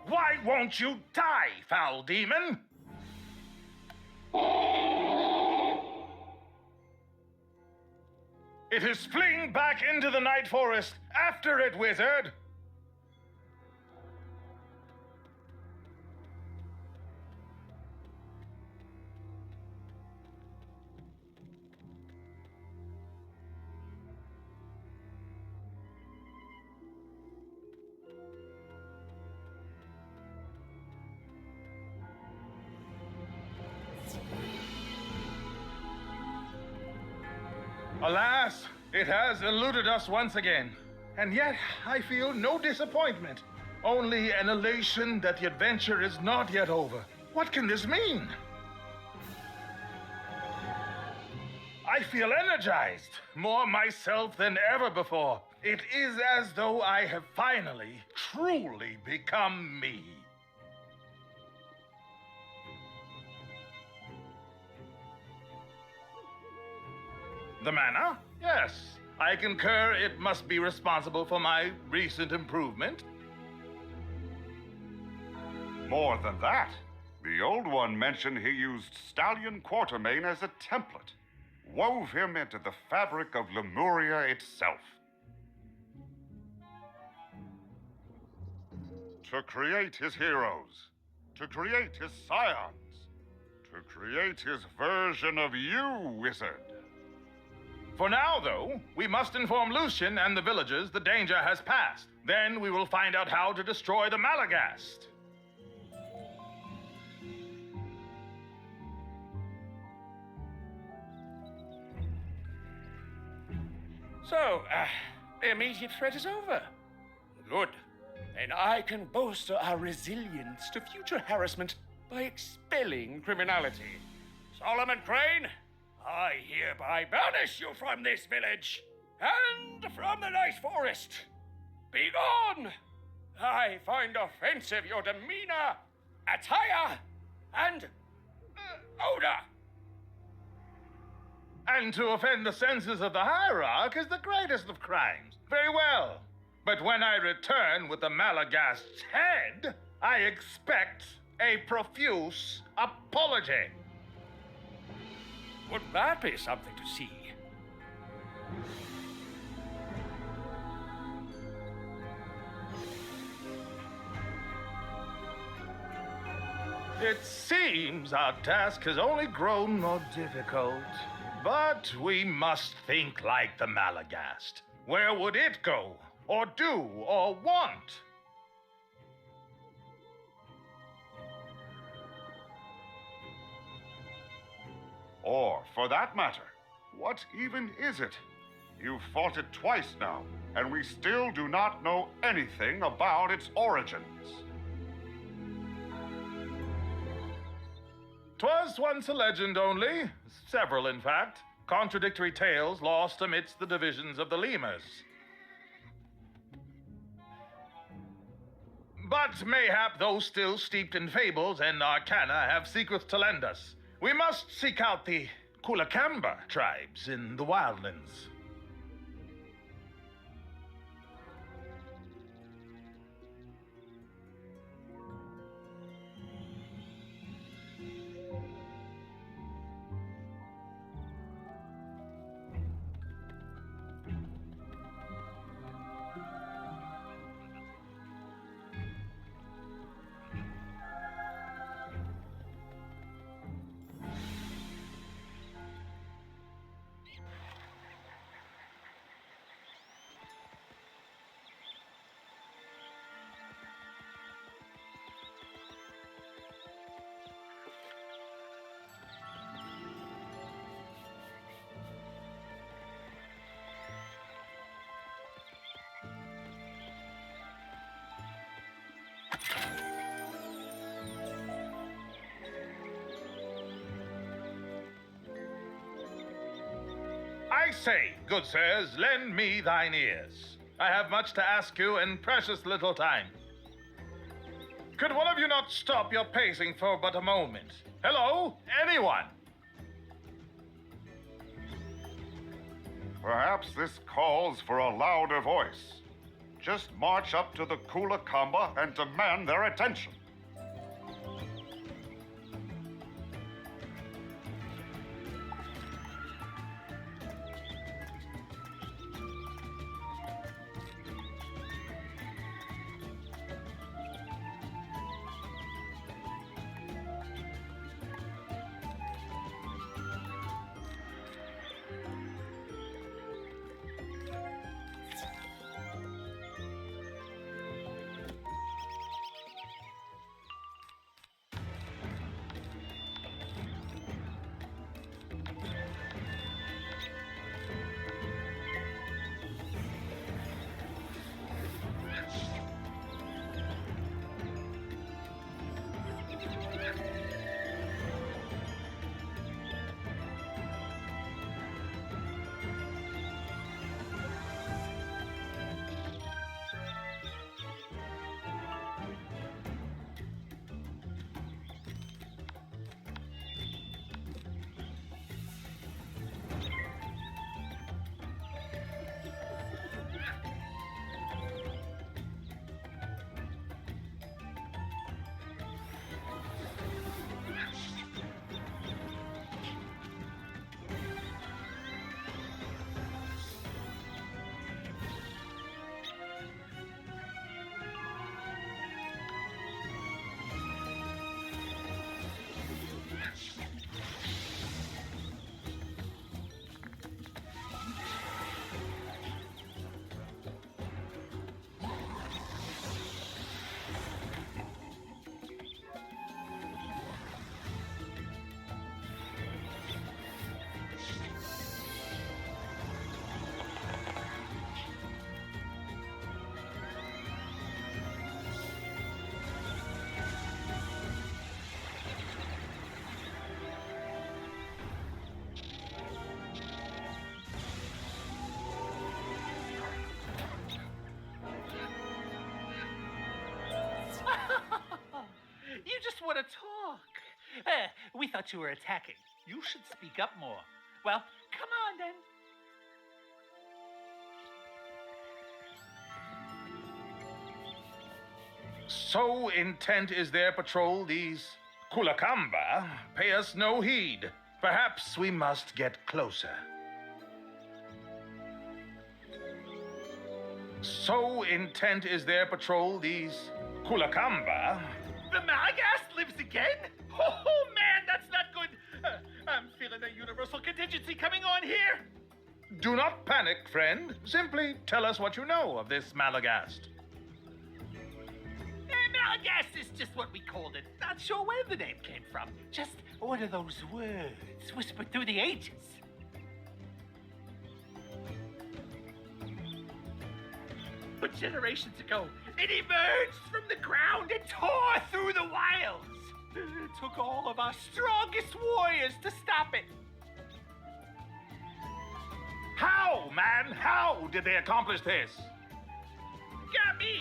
Why won't you die, foul demon? It is fleeing back into the Night Forest. After it, wizard! Alas, it has eluded us once again. And yet, I feel no disappointment. Only an elation that the adventure is not yet over. What can this mean? I feel energized, more myself than ever before. It is as though I have finally, truly become me. The manna? Yes. I concur it must be responsible for my recent improvement. More than that, the old one mentioned he used Stallion Quartermain as a template, wove him into the fabric of Lemuria itself. To create his heroes, to create his scions, to create his version of you, wizard. For now, though, we must inform Lucian and the villagers the danger has passed. Then we will find out how to destroy the Malagast. So, the immediate threat is over. Good. Then I can bolster our resilience to future harassment by expelling criminality. Solomon Crane, I hereby banish you from this village and from the Night Forest. Begone! I find offensive your demeanor, attire, and odor. And to offend the senses of the hierarch is the greatest of crimes. Very well. But when I return with the Malagast's head, I expect a profuse apology. Would that be something to see? It seems our task has only grown more difficult. But we must think like the Malagast. Where would it go, or do, or want? Or, for that matter, what even is it? You've fought it twice now, and we still do not know anything about its origins. 'Twas once a legend only, several in fact, contradictory tales lost amidst the divisions of the lemurs. But mayhap those still steeped in fables and arcana have secrets to lend us. We must seek out the Kulakamba tribes in the wildlands. I say, good sirs, lend me thine ears. I have much to ask you in precious little time. Could one of you not stop your pacing for but a moment? Hello? Anyone? Perhaps this calls for a louder voice. Just march up to the Kula Kamba and demand their attention. You just want to talk. We thought you were attacking. You should speak up more. Well, come on then. So intent is their patrol, these Kulakamba pay us no heed. Perhaps we must get closer. So intent is their patrol, these Kulakamba. The Malagast lives again? Oh, man, that's not good. I'm feeling a universal contingency coming on here. Do not panic, friend. Simply tell us what you know of this Malagast. Malagast is just what we called it. Not sure where the name came from. Just one of those words whispered through the ages. But generations ago, it emerged from the ground and tore through the wilds. It took all of our strongest warriors to stop it. How, man? How did they accomplish this? Got me.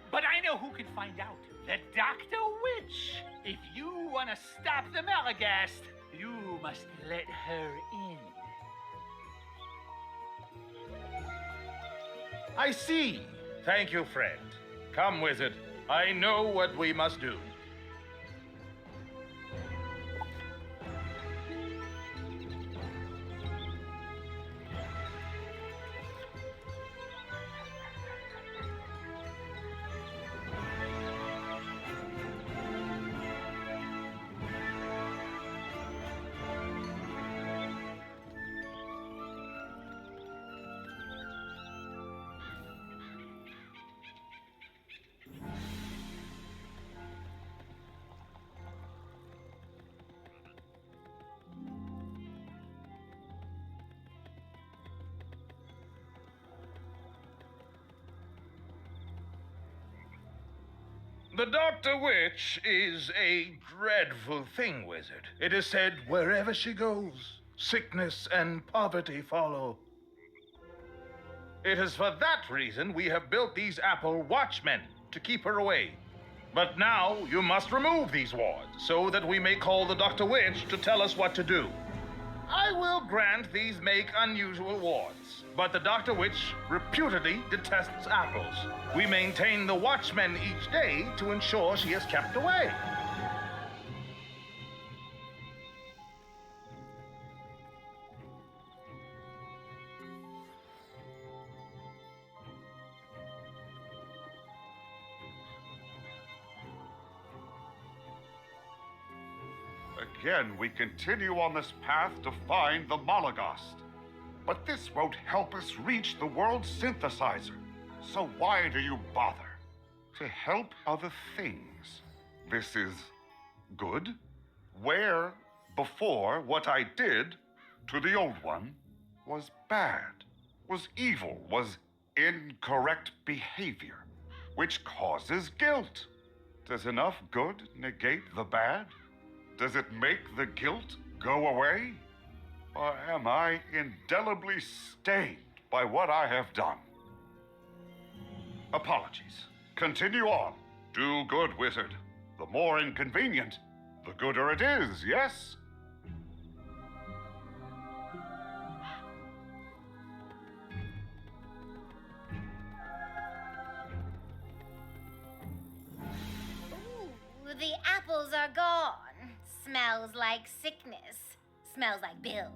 But I know who can find out. The Dr. Witch. If you want to stop the Malagast, you must let her in. I see. Thank you, friend. Come, wizard. I know what we must do. The Dr. Witch is a dreadful thing, Wizard. It is said wherever she goes, sickness and poverty follow. It is for that reason we have built these apple watchmen to keep her away. But now you must remove these wards so that we may call the Dr. Witch to tell us what to do. I will grant these make unusual wards, but the Dr. Witch reputedly detests apples. We maintain the watchmen each day to ensure she is kept away. Again, we continue on this path to find the Malagast. But this won't help us reach the world's synthesizer. So why do you bother? To help other things. This is good. Where, before, what I did to the old one was bad, was evil, was incorrect behavior, which causes guilt. Does enough good negate the bad? Does it make the guilt go away? Or am I indelibly stained by what I have done? Apologies. Continue on. Do good, wizard. The more inconvenient, the gooder it is, yes? Ooh, the apples are gone. Smells like sickness. Smells like bills.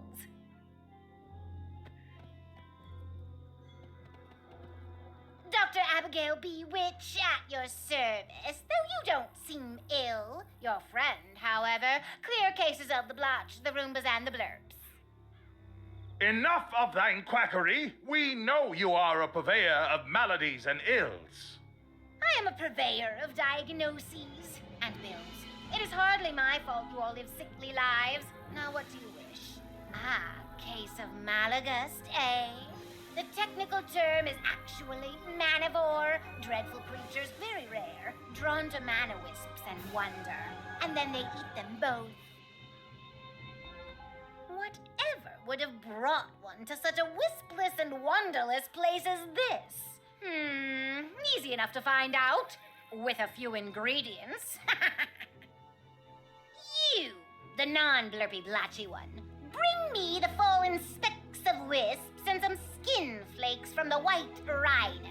Dr. Abigail B. Witch at your service. Though you don't seem ill. Your friend, however, clear cases of the blotch, the roombas, and the blurbs. Enough of thine quackery. We know you are a purveyor of maladies and ills. I am a purveyor of diagnoses and bills. It is hardly my fault you all live sickly lives. Now what do you wish? Ah, case of Malagast, eh? The technical term is actually manivore. Dreadful creatures, very rare, drawn to mana wisps and wonder. And then they eat them both. Whatever would have brought one to such a wispless and wonderless place as this? Easy enough to find out. With a few ingredients. You, the non-blurpy blotchy one, bring me the fallen specks of wisps and some skin flakes from the white rhinos.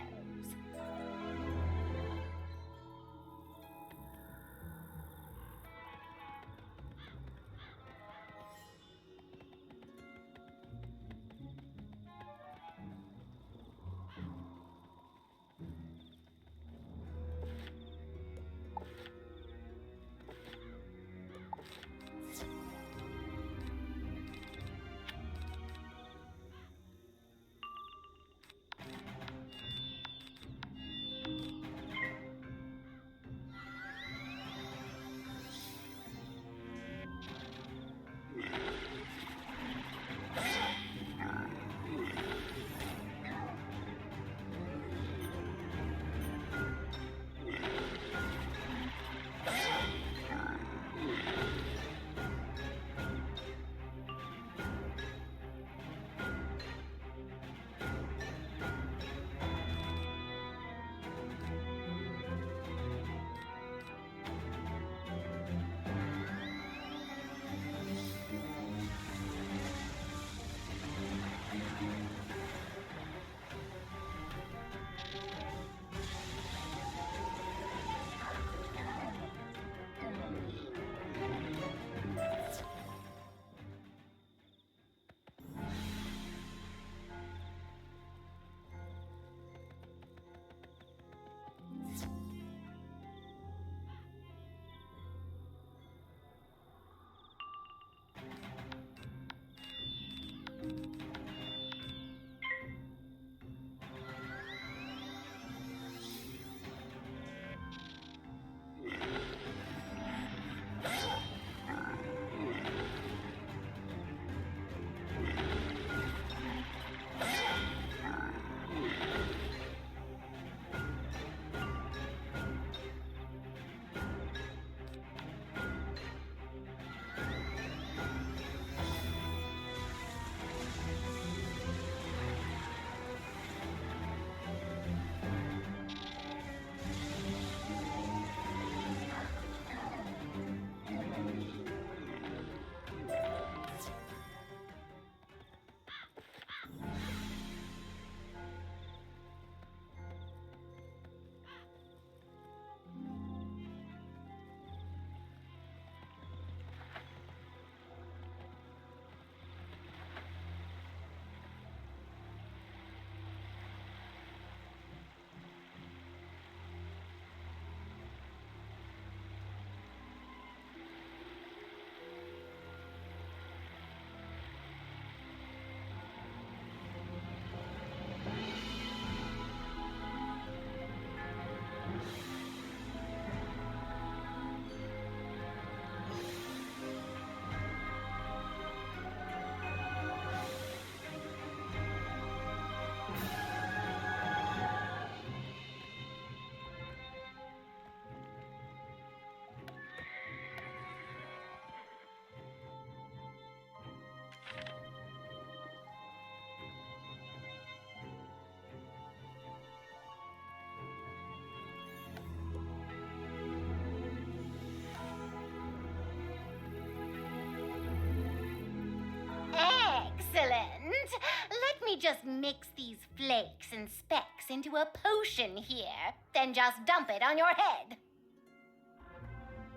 just mix these flakes and specks into a potion here, then just dump it on your head.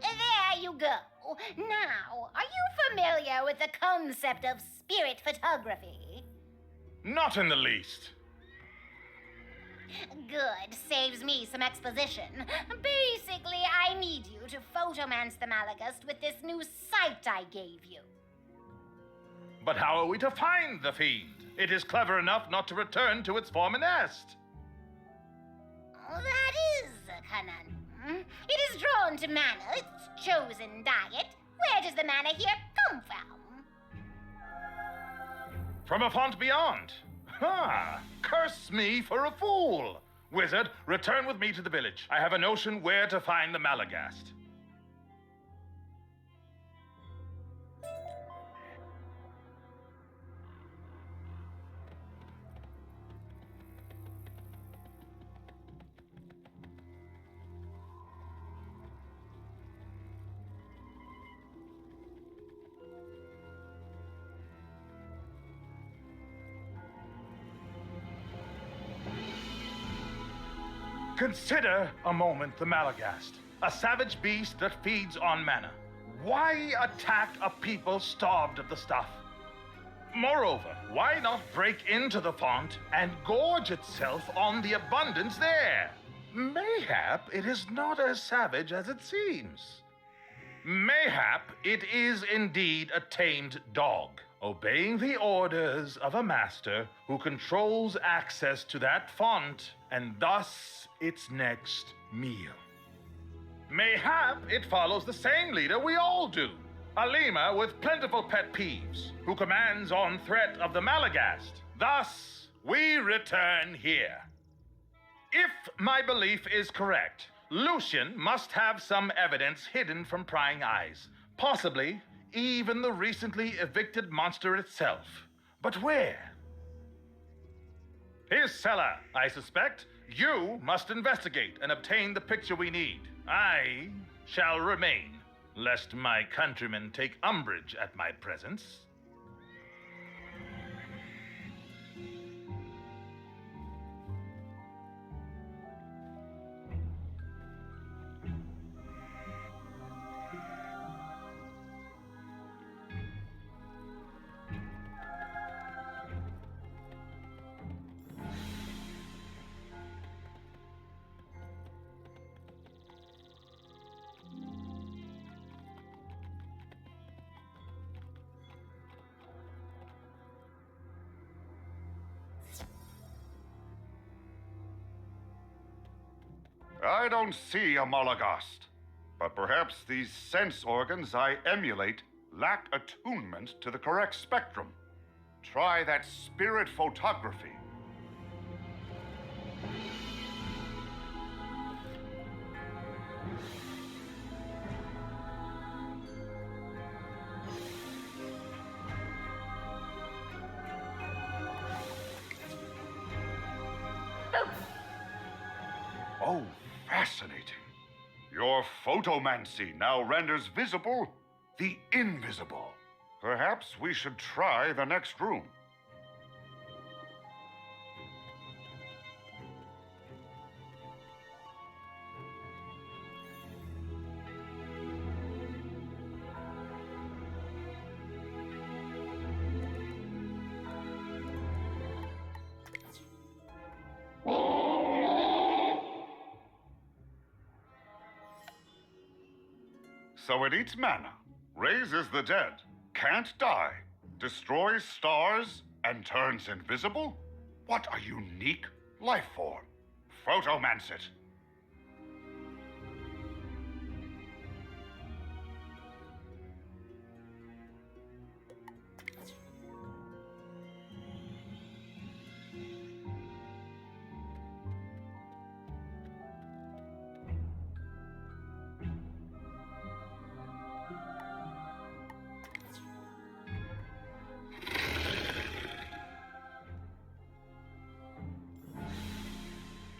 There you go. Now, are you familiar with the concept of spirit photography? Not in the least. Good. Saves me some exposition. Basically, I need you to photomance the Malagust with this new sight I gave you. But how are we to find the fiend? It is clever enough not to return to its former nest. That is a conundrum. It is drawn to mana, its chosen diet. Where does the mana here come from? From a font beyond. Ha! Curse me for a fool! Wizard, return with me to the village. I have a notion where to find the Malagast. Consider a moment the Malagast, a savage beast that feeds on mana. Why attack a people starved of the stuff? Moreover, why not break into the font and gorge itself on the abundance there? Mayhap it is not as savage as it seems. Mayhap it is indeed a tamed dog, obeying the orders of a master who controls access to that font and thus its next meal. Mayhap it follows the same leader we all do, a lemur with plentiful pet peeves, who commands on threat of the Malagast. Thus, we return here. If my belief is correct, Lucian must have some evidence hidden from prying eyes, possibly even the recently evicted monster itself. But where? His cellar, I suspect. You must investigate and obtain the picture we need. I shall remain, lest my countrymen take umbrage at my presence. I don't see a Malagast, but perhaps these sense organs I emulate lack attunement to the correct spectrum. Try that spirit photography. Oh, fascinating. Your photomancy now renders visible the invisible. Perhaps we should try the next room. So it eats mana, raises the dead, can't die, destroys stars, and turns invisible? What a unique life form. Photomance it.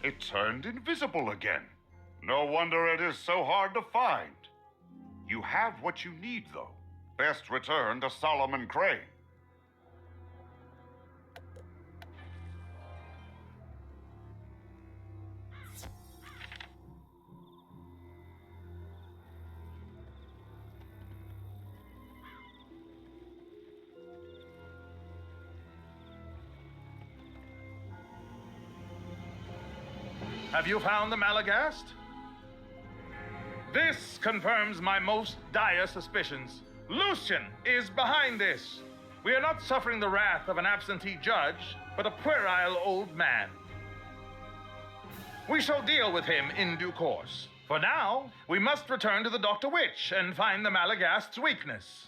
It turned invisible again. No wonder it is so hard to find. You have what you need, though. Best return to Solomon Crane. Have you found the Malagast? This confirms my most dire suspicions. Lucian is behind this. We are not suffering the wrath of an absentee judge, but a puerile old man. We shall deal with him in due course. For now, we must return to the Dr. Witch and find the Malagast's weakness.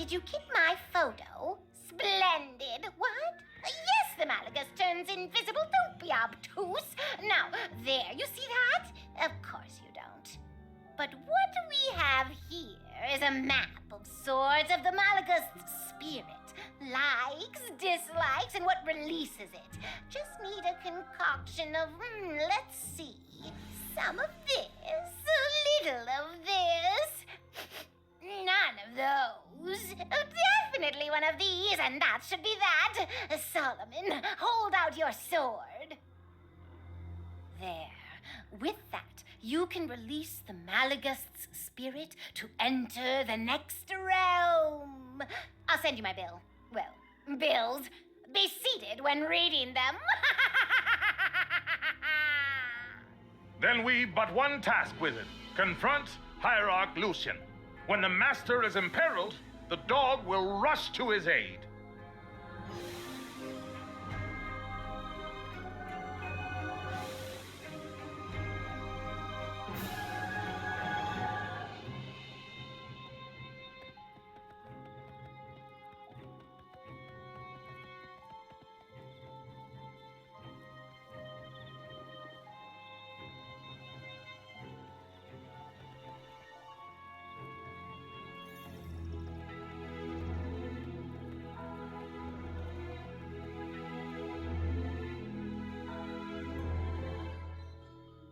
Did you keep my photo? Splendid. What? Yes, the Malagast turns invisible. Don't be obtuse. Now, there, you see that? Of course you don't. But what we have here is a map of sorts of the Malagast's spirit. Likes, dislikes, and what releases it. Just need a concoction of, let's see, some of this, a little of this. None of those. Definitely one of these, and that should be that. Solomon, hold out your sword. There. With that, you can release the Malagast's spirit to enter the next realm. I'll send you my bill. Well, bills. Be seated when reading them. Then we've but one task, Wizard. Confront Hierarch Lucian. When the Master is imperiled, the dog will rush to his aid.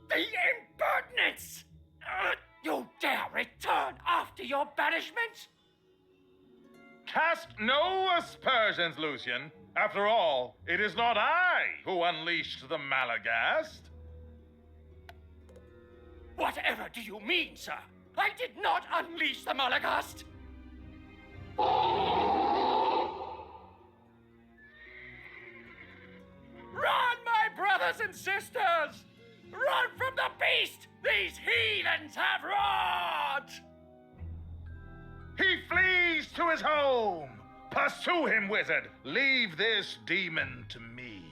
The impertinence! You dare return after your banishment? Cast no aspersions, Lucian. After all, it is not I who unleashed the Malagast. Whatever do you mean, sir? I did not unleash the Malagast. Run, my brothers and sisters! Run from the beast these heathens have wrought! He flees to his home. Pursue him, wizard. Leave this demon to me.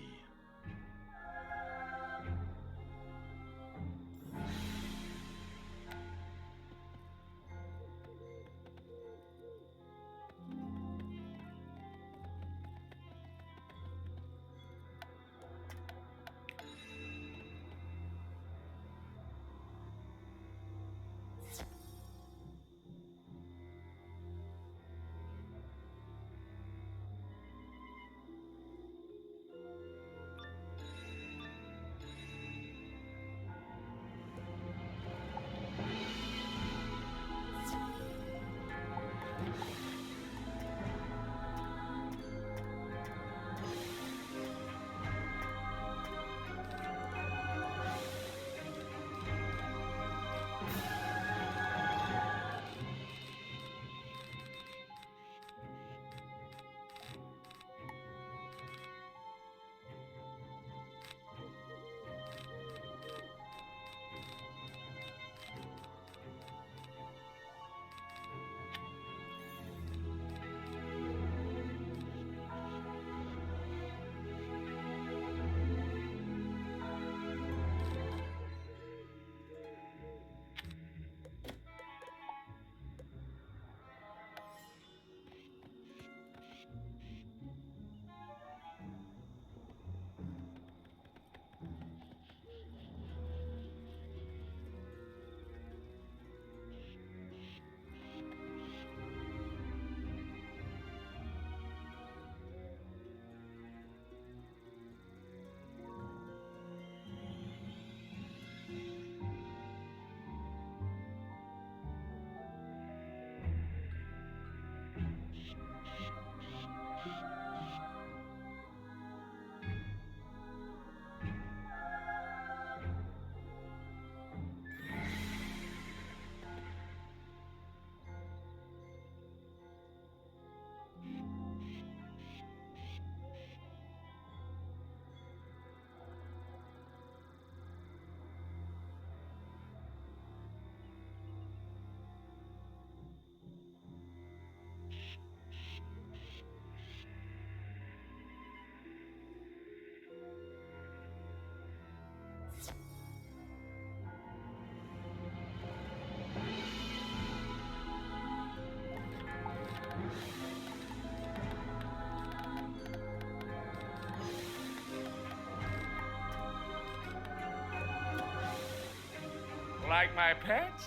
Like my pets?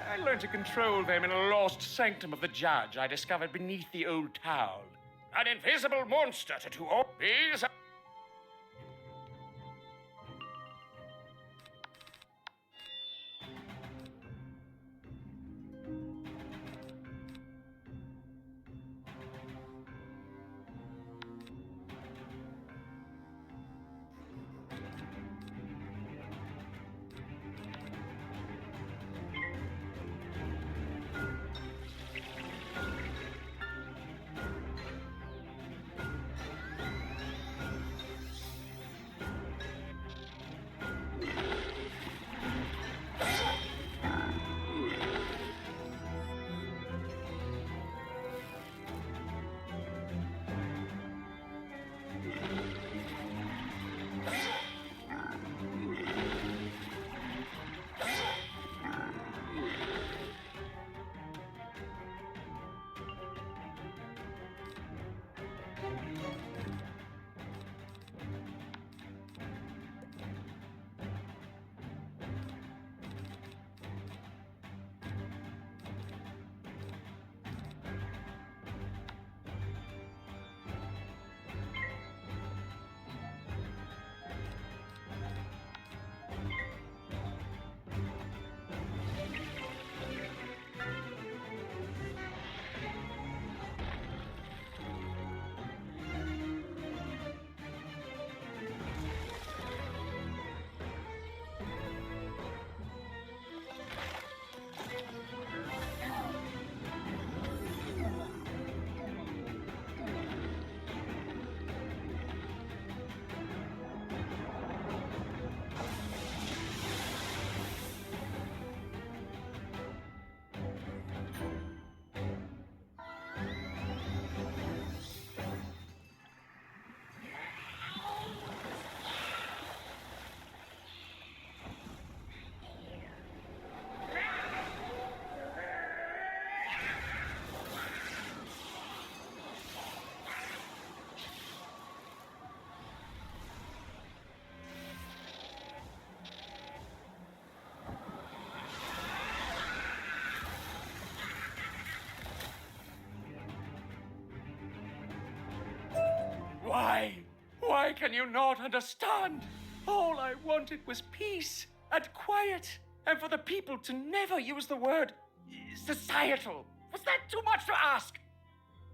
I learned to control them in a lost sanctum of the judge I discovered beneath the old town. An invisible monster to do all these. Why can you not understand? All I wanted was peace and quiet, and for the people to never use the word societal. Was that too much to ask?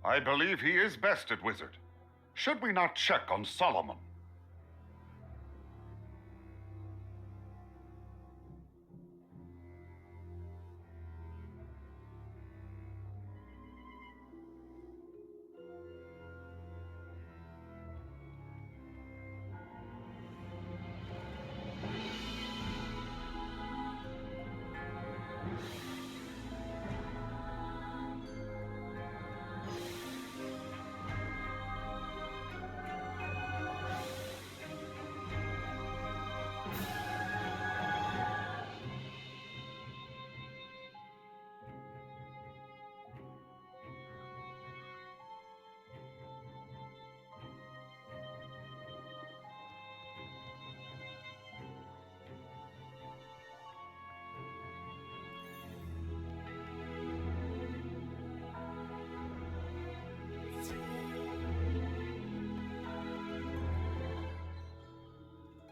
I believe he is bested, Wizard. Should we not check on Solomon?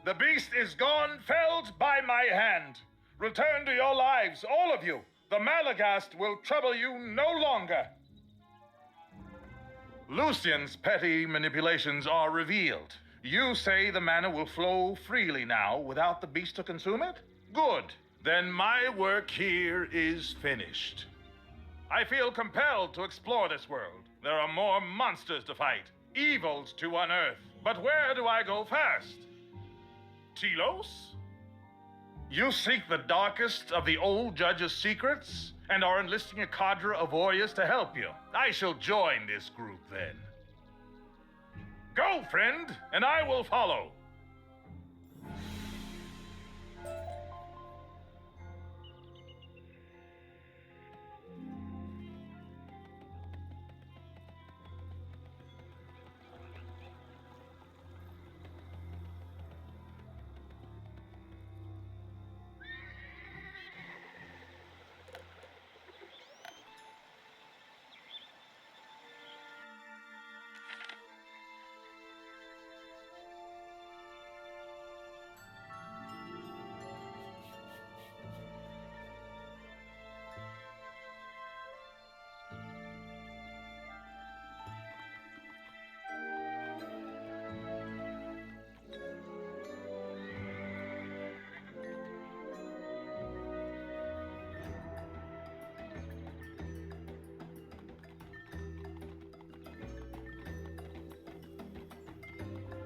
The beast is gone, felled by my hand. Return to your lives, all of you. The Malagast will trouble you no longer. Lucian's petty manipulations are revealed. You say the mana will flow freely now without the beast to consume it? Good. Then my work here is finished. I feel compelled to explore this world. There are more monsters to fight, evils to unearth. But where do I go first? Telos? You seek the darkest of the old judge's secrets and are enlisting a cadre of warriors to help you. I shall join this group then. Go, friend, and I will follow.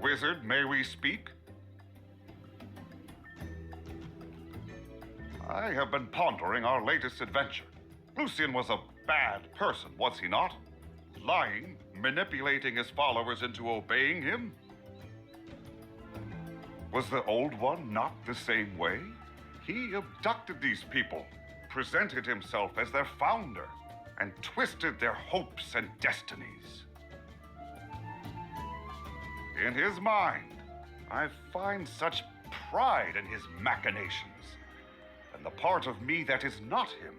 wizard, may we speak? I have been pondering our latest adventure. Lucian was a bad person, was he not? Lying, manipulating his followers into obeying him? Was the Old One not the same way? He abducted these people, presented himself as their founder, and twisted their hopes and destinies. In his mind, I find such pride in his machinations, and the part of me that is not him,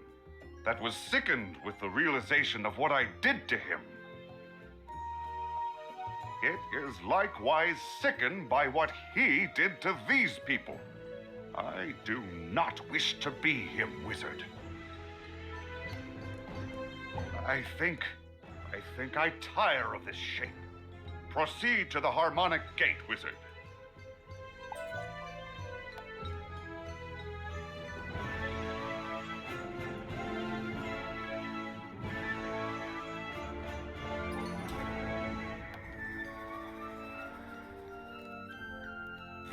that was sickened with the realization of what I did to him. It is likewise sickened by what he did to these people. I do not wish to be him, wizard. I think I tire of this shape. Proceed to the harmonic gate, wizard.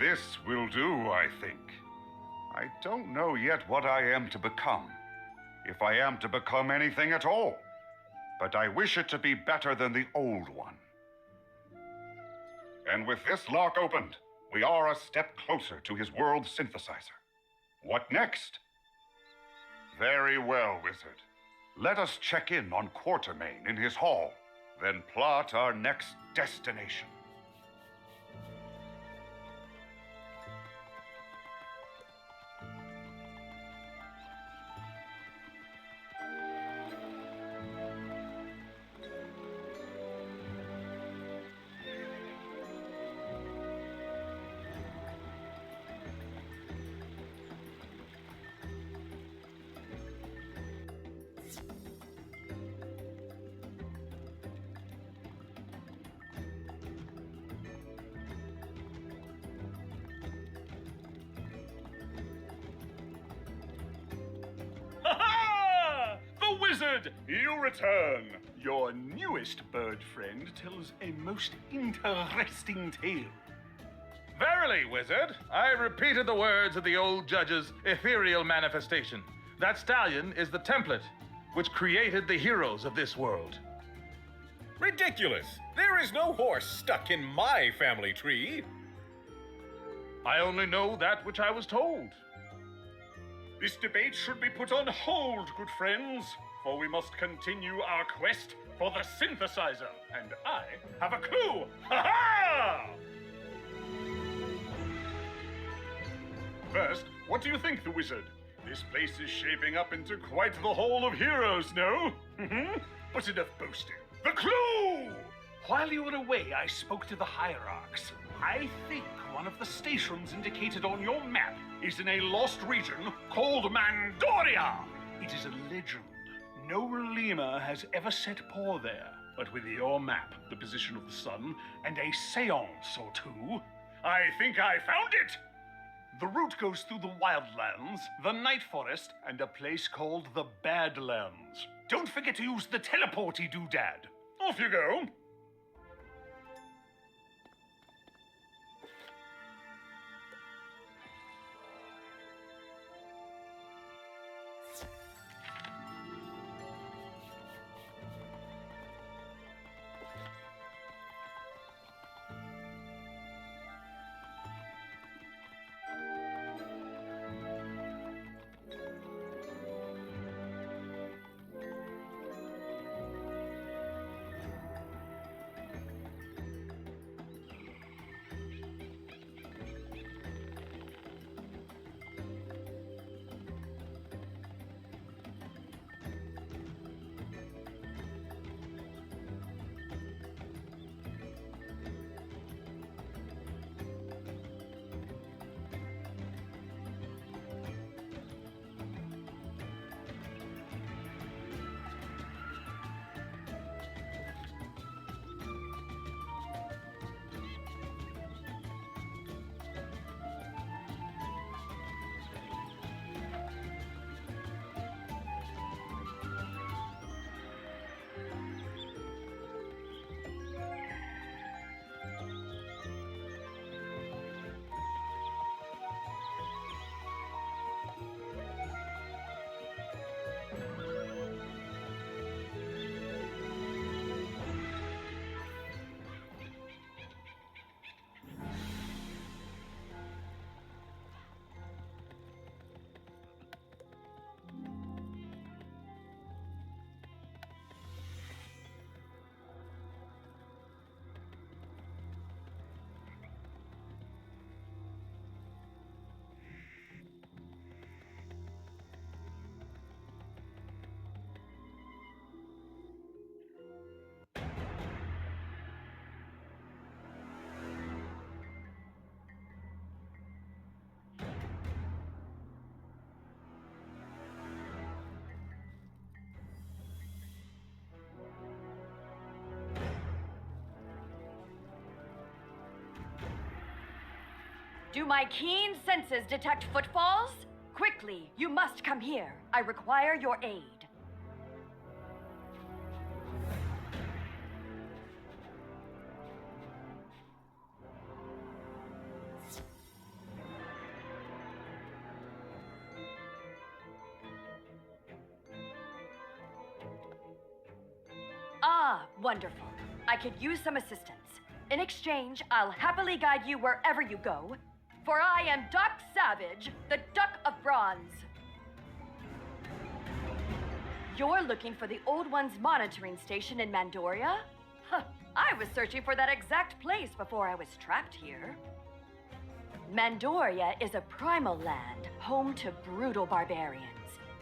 This will do, I think. I don't know yet what I am to become, if I am to become anything at all. But I wish it to be better than the Old One. And with this lock opened, we are a step closer to his world synthesizer. What next? Very well, wizard. Let us check in on Quartermain in his hall, then plot our next destination. Wizard, you return. Your newest bird friend tells a most interesting tale. Verily, wizard, I repeated the words of the old judge's ethereal manifestation. That stallion is the template which created the heroes of this world. Ridiculous! There is no horse stuck in my family tree. I only know that which I was told. This debate should be put on hold, good friends, for we must continue our quest for the synthesizer, and I have a clue! Ha-ha! First, what do you think, the wizard? This place is shaping up into quite the Hall of Heroes, no? But enough boasting. The clue! While you were away, I spoke to the hierarchs. I think one of the stations indicated on your map is in a lost region called Mandoria. It is a legend. No lemur has ever set paw there. But with your map, the position of the sun, and a seance or two, I think I found it! The route goes through the Wildlands, the Night Forest, and a place called the Badlands. Don't forget to use the teleporty doodad. Off you go. Do my keen senses detect footfalls? Quickly, you must come here. I require your aid. Ah, wonderful. I could use some assistance. In exchange, I'll happily guide you wherever you go. For I am Doc Savage, the Duck of Bronze. You're looking for the Old One's monitoring station in Mandoria? Huh, I was searching for that exact place before I was trapped here. Mandoria is a primal land, home to brutal barbarians.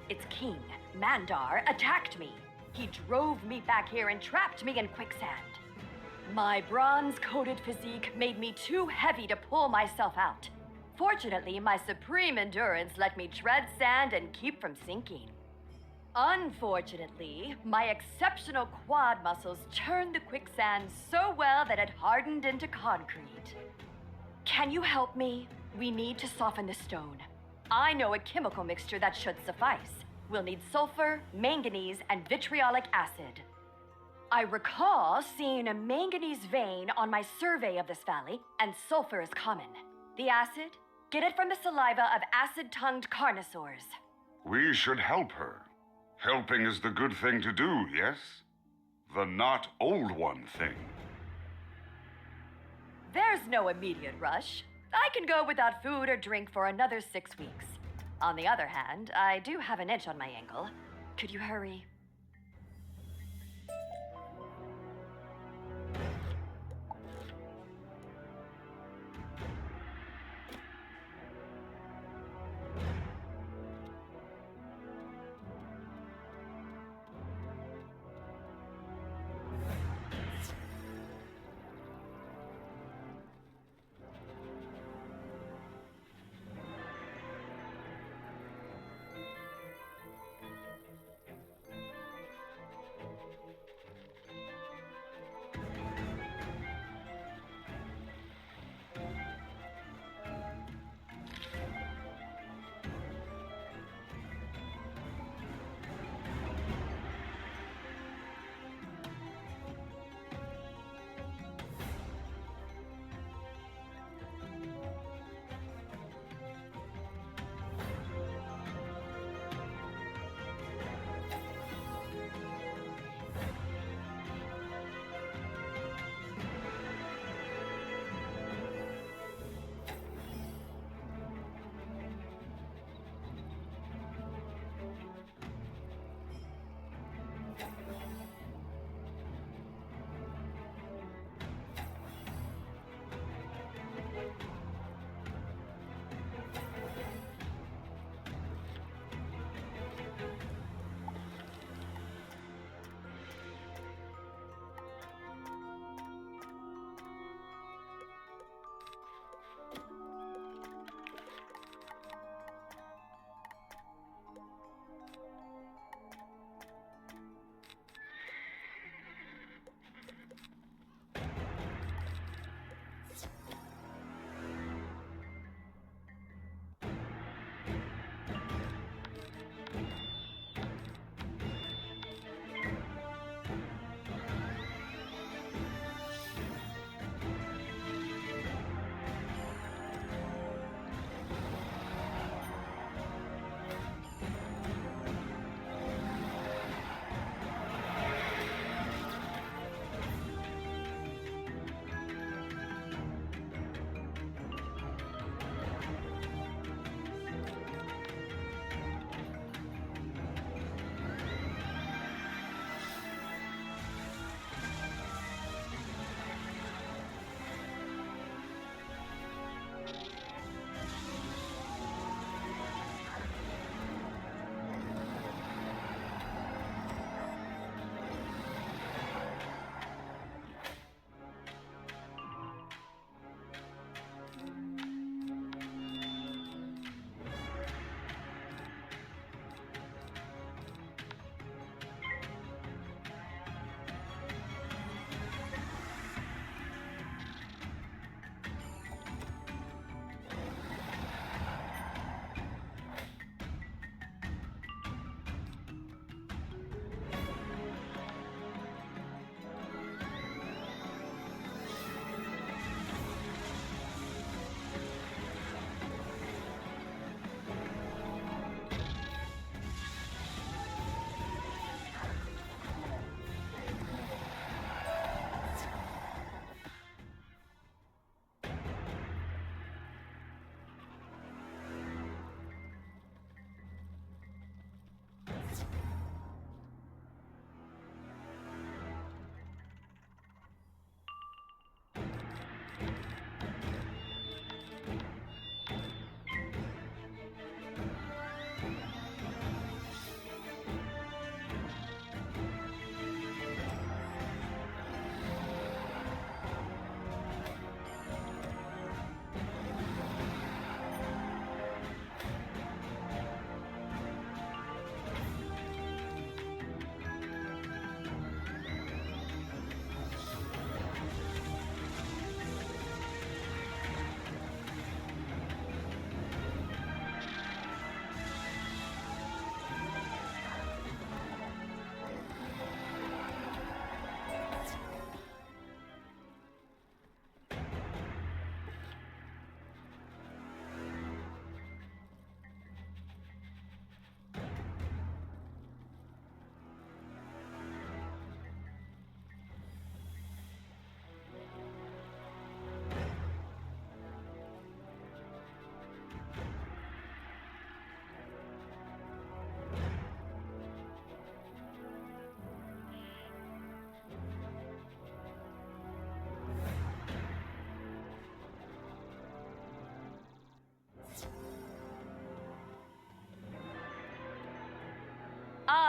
Its king, Mandar, attacked me. He drove me back here and trapped me in quicksand. My bronze-coated physique made me too heavy to pull myself out. Fortunately, my supreme endurance let me tread sand and keep from sinking. Unfortunately, my exceptional quad muscles turned the quicksand so well that it hardened into concrete. Can you help me? We need to soften the stone. I know a chemical mixture that should suffice. We'll need sulfur, manganese, and vitriolic acid. I recall seeing a manganese vein on my survey of this valley, and sulfur is common. The acid? Get it from the saliva of acid-tongued carnosaurs. We should help her. Helping is the good thing to do, yes? The not old one thing. There's no immediate rush. I can go without food or drink for another 6 weeks. On the other hand, I do have an itch on my ankle. Could you hurry?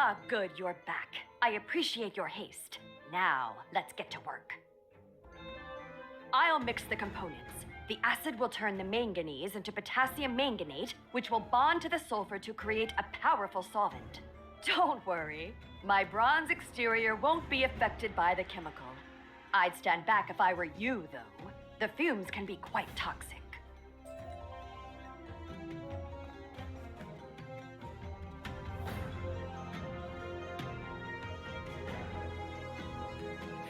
Ah, good, you're back. I appreciate your haste. Now, let's get to work. I'll mix the components. The acid will turn the manganese into potassium manganate, which will bond to the sulfur to create a powerful solvent. Don't worry, my bronze exterior won't be affected by the chemical. I'd stand back if I were you, though. The fumes can be quite toxic.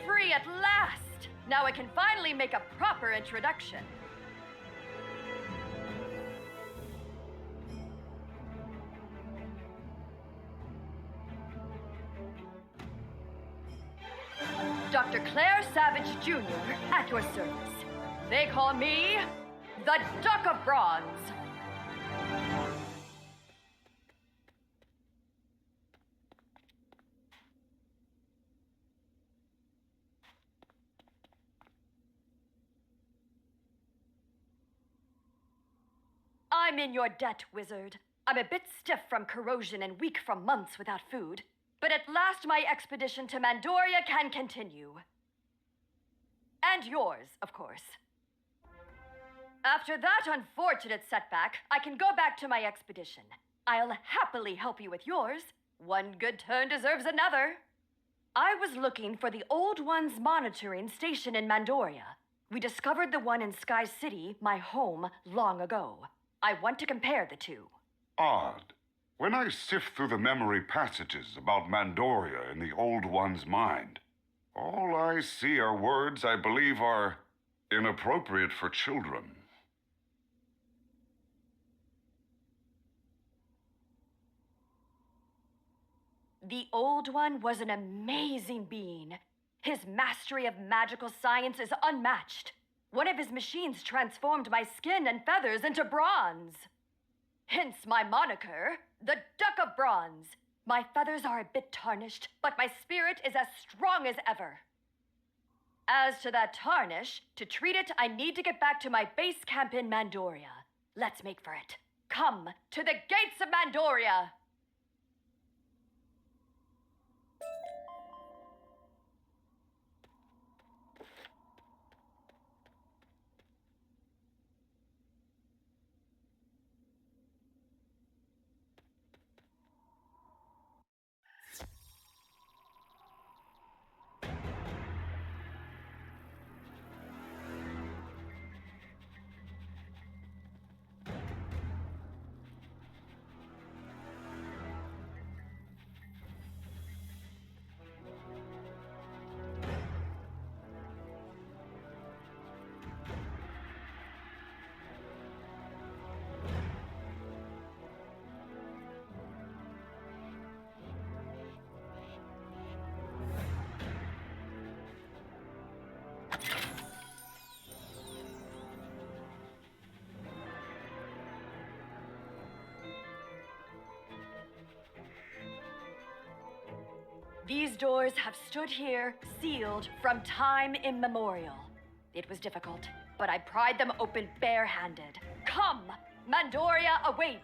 Free at last! Now I can finally make a proper introduction. Dr. Claire Savage Jr. at your service. They call me the Duck of Bronze. I'm in your debt, wizard. I'm a bit stiff from corrosion and weak from months without food. But at last my expedition to Mandoria can continue. And yours, of course. After that unfortunate setback, I can go back to my expedition. I'll happily help you with yours. One good turn deserves another. I was looking for the Old One's monitoring station in Mandoria. We discovered the one in Sky City, my home, long ago. I want to compare the two. Odd. When I sift through the memory passages about Mandoria in the Old One's mind, all I see are words I believe are inappropriate for children. The Old One was an amazing being. His mastery of magical science is unmatched. One of his machines transformed my skin and feathers into bronze. Hence my moniker, the Duck of Bronze. My feathers are a bit tarnished, but my spirit is as strong as ever. As to that tarnish, to treat it, I need to get back to my base camp in Mandoria. Let's make for it. Come to the gates of Mandoria! These doors have stood here, sealed, from time immemorial. It was difficult, but I pried them open bare-handed. Come! Mandoria awaits!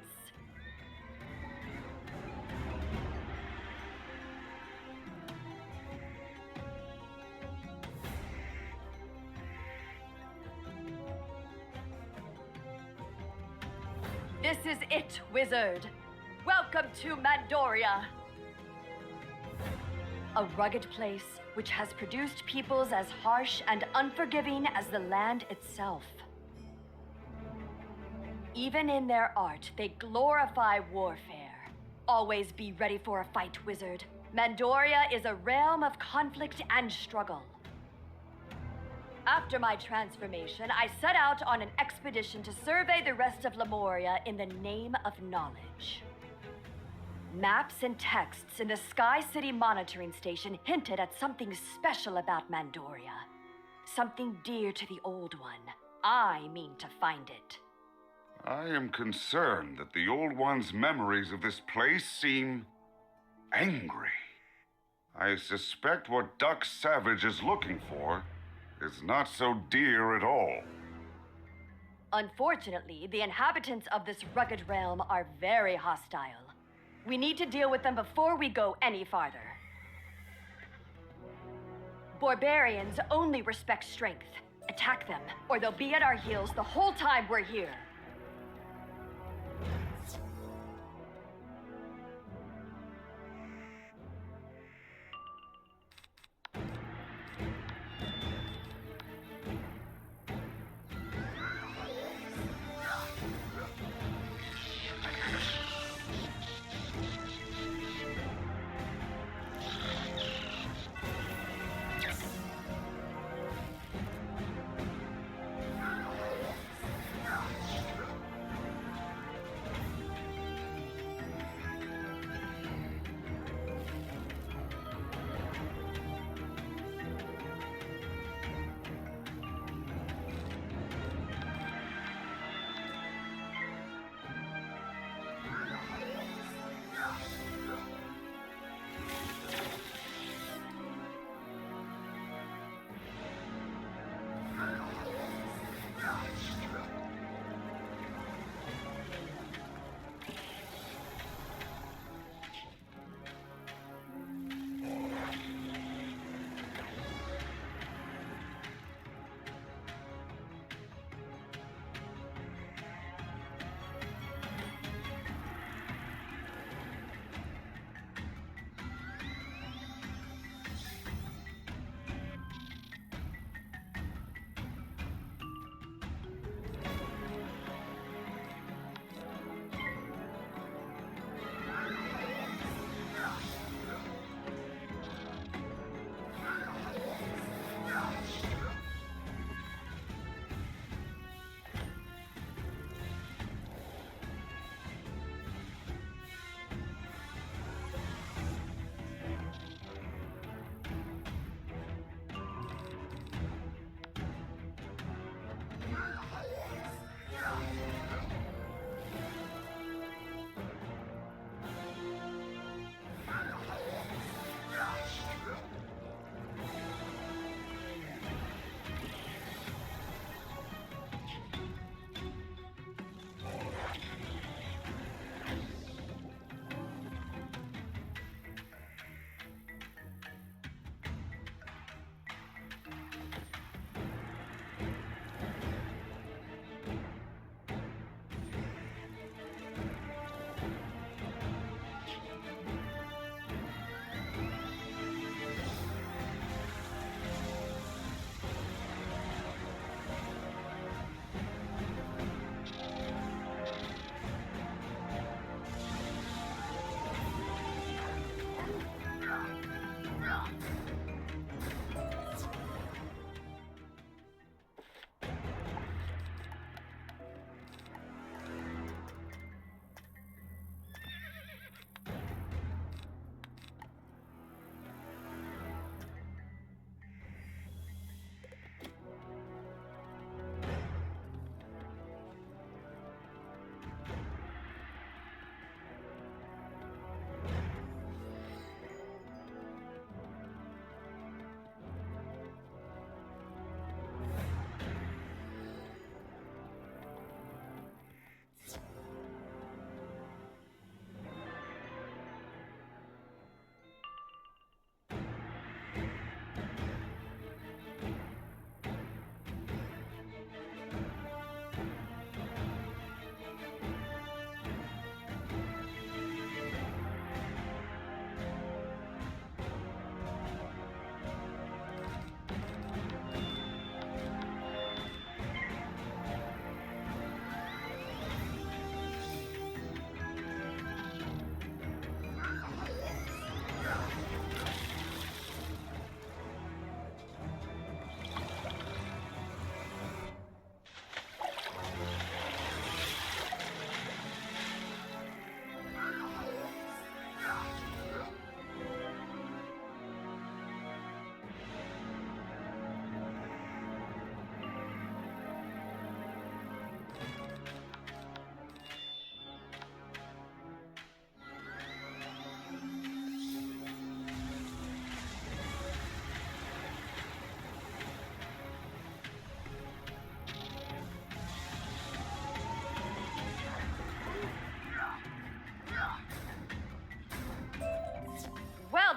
This is it, wizard. Welcome to Mandoria. A rugged place which has produced peoples as harsh and unforgiving as the land itself. Even in their art, they glorify warfare. Always be ready for a fight, wizard. Mandoria is a realm of conflict and struggle. After my transformation, I set out on an expedition to survey the rest of Lemuria in the name of knowledge. Maps and texts in the Sky City monitoring station hinted at something special about Mandoria. Something dear to the Old One. I mean to find it. I am concerned that the Old One's memories of this place seem angry. I suspect what Duck Savage is looking for is not so dear at all. Unfortunately, the inhabitants of this rugged realm are very hostile. We need to deal with them before we go any farther. Barbarians only respect strength. Attack them, or they'll be at our heels the whole time we're here.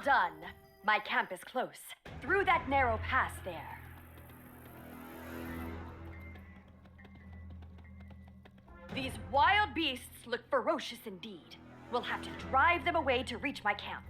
done. My camp is close. Through that narrow pass there. These wild beasts look ferocious indeed. We'll have to drive them away to reach my camp.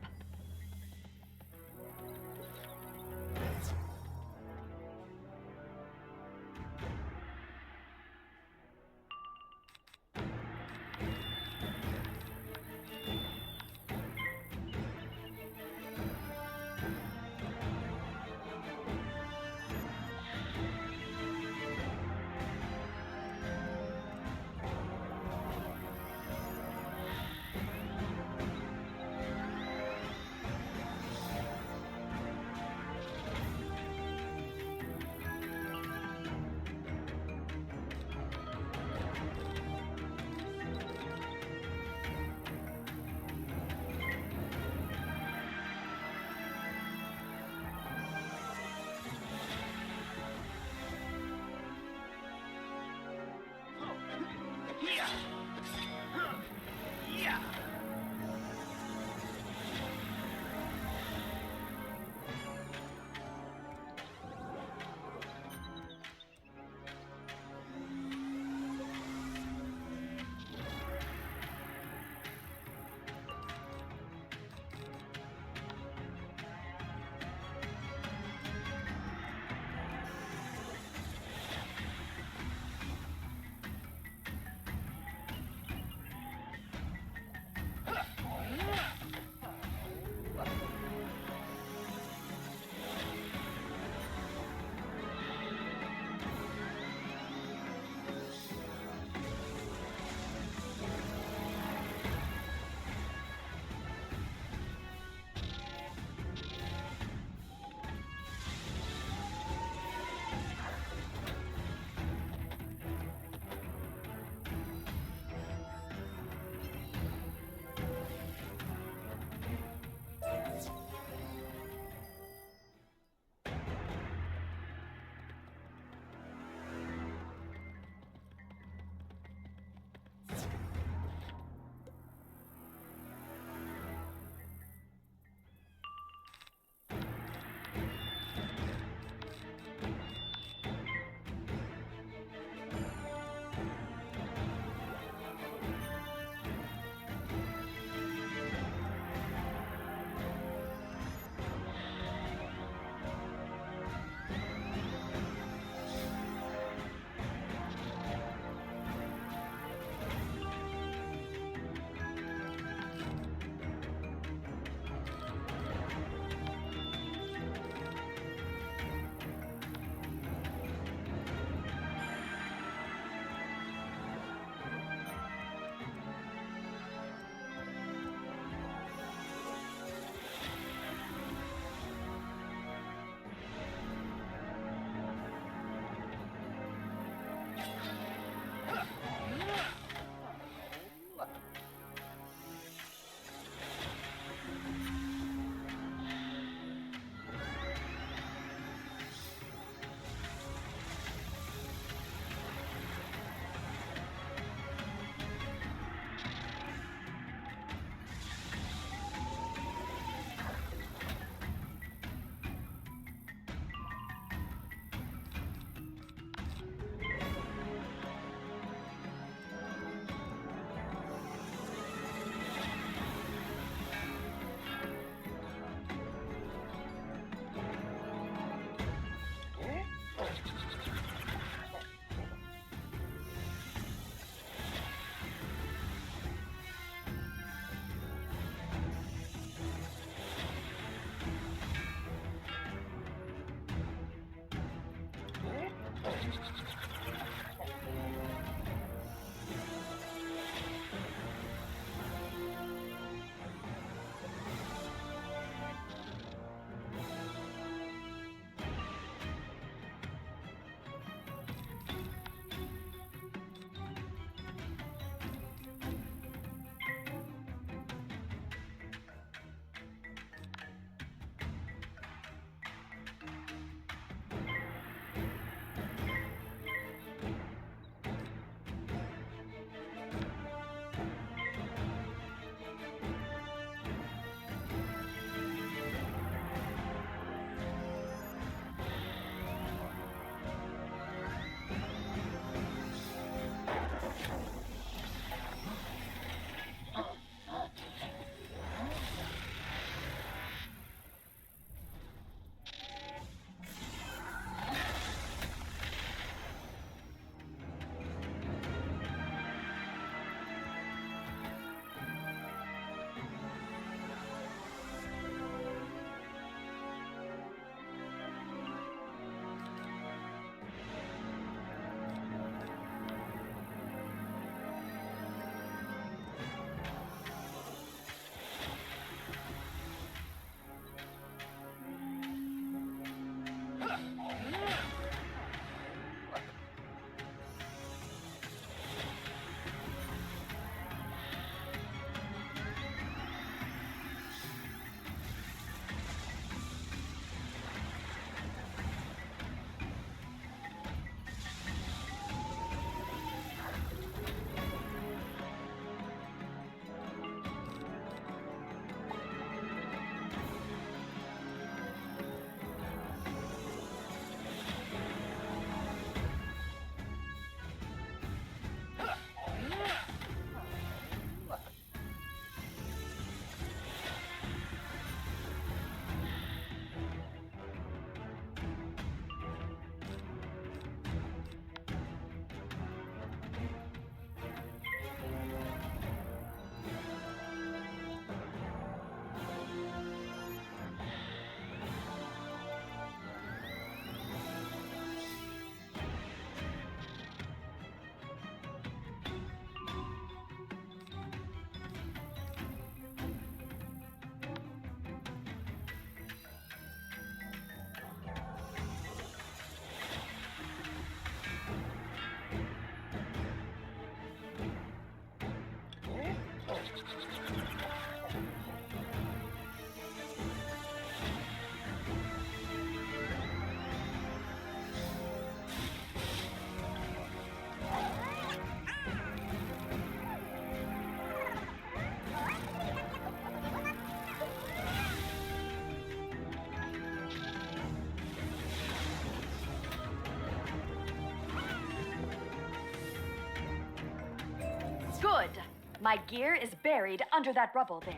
Good. My gear is buried under that rubble there.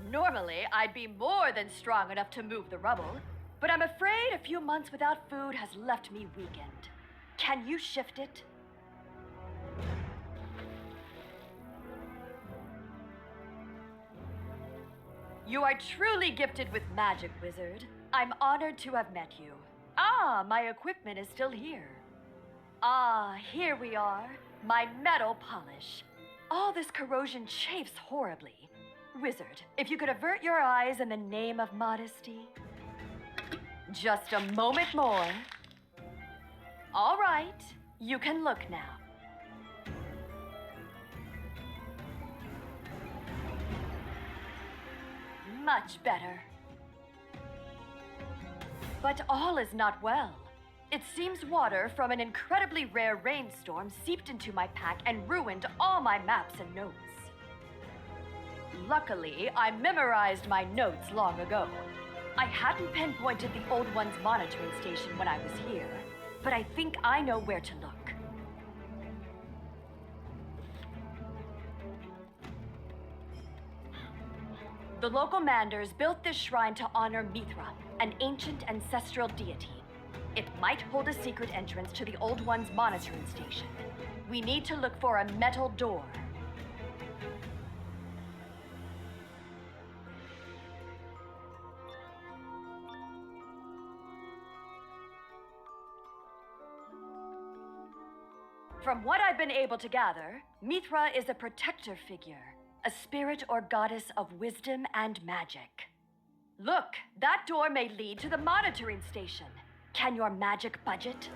Normally, I'd be more than strong enough to move the rubble, but I'm afraid a few months without food has left me weakened. Can you shift it? You are truly gifted with magic, Wizard. I'm honored to have met you. Ah, my equipment is still here. Ah, here we are. My metal polish. All this corrosion chafes horribly. Wizard, if you could avert your eyes in the name of modesty. Just a moment more. All right, you can look now. Much better. But all is not well. It seems water from an incredibly rare rainstorm seeped into my pack and ruined all my maps and notes. Luckily, I memorized my notes long ago. I hadn't pinpointed the Old One's monitoring station when I was here, but I think I know where to look. The local Manders built this shrine to honor Mithra, an ancient ancestral deity. It might hold a secret entrance to the Old One's monitoring station. We need to look for a metal door. From what I've been able to gather, Mithra is a protector figure. A spirit or goddess of wisdom and magic. Look, that door may lead to the monitoring station. Can your magic budget?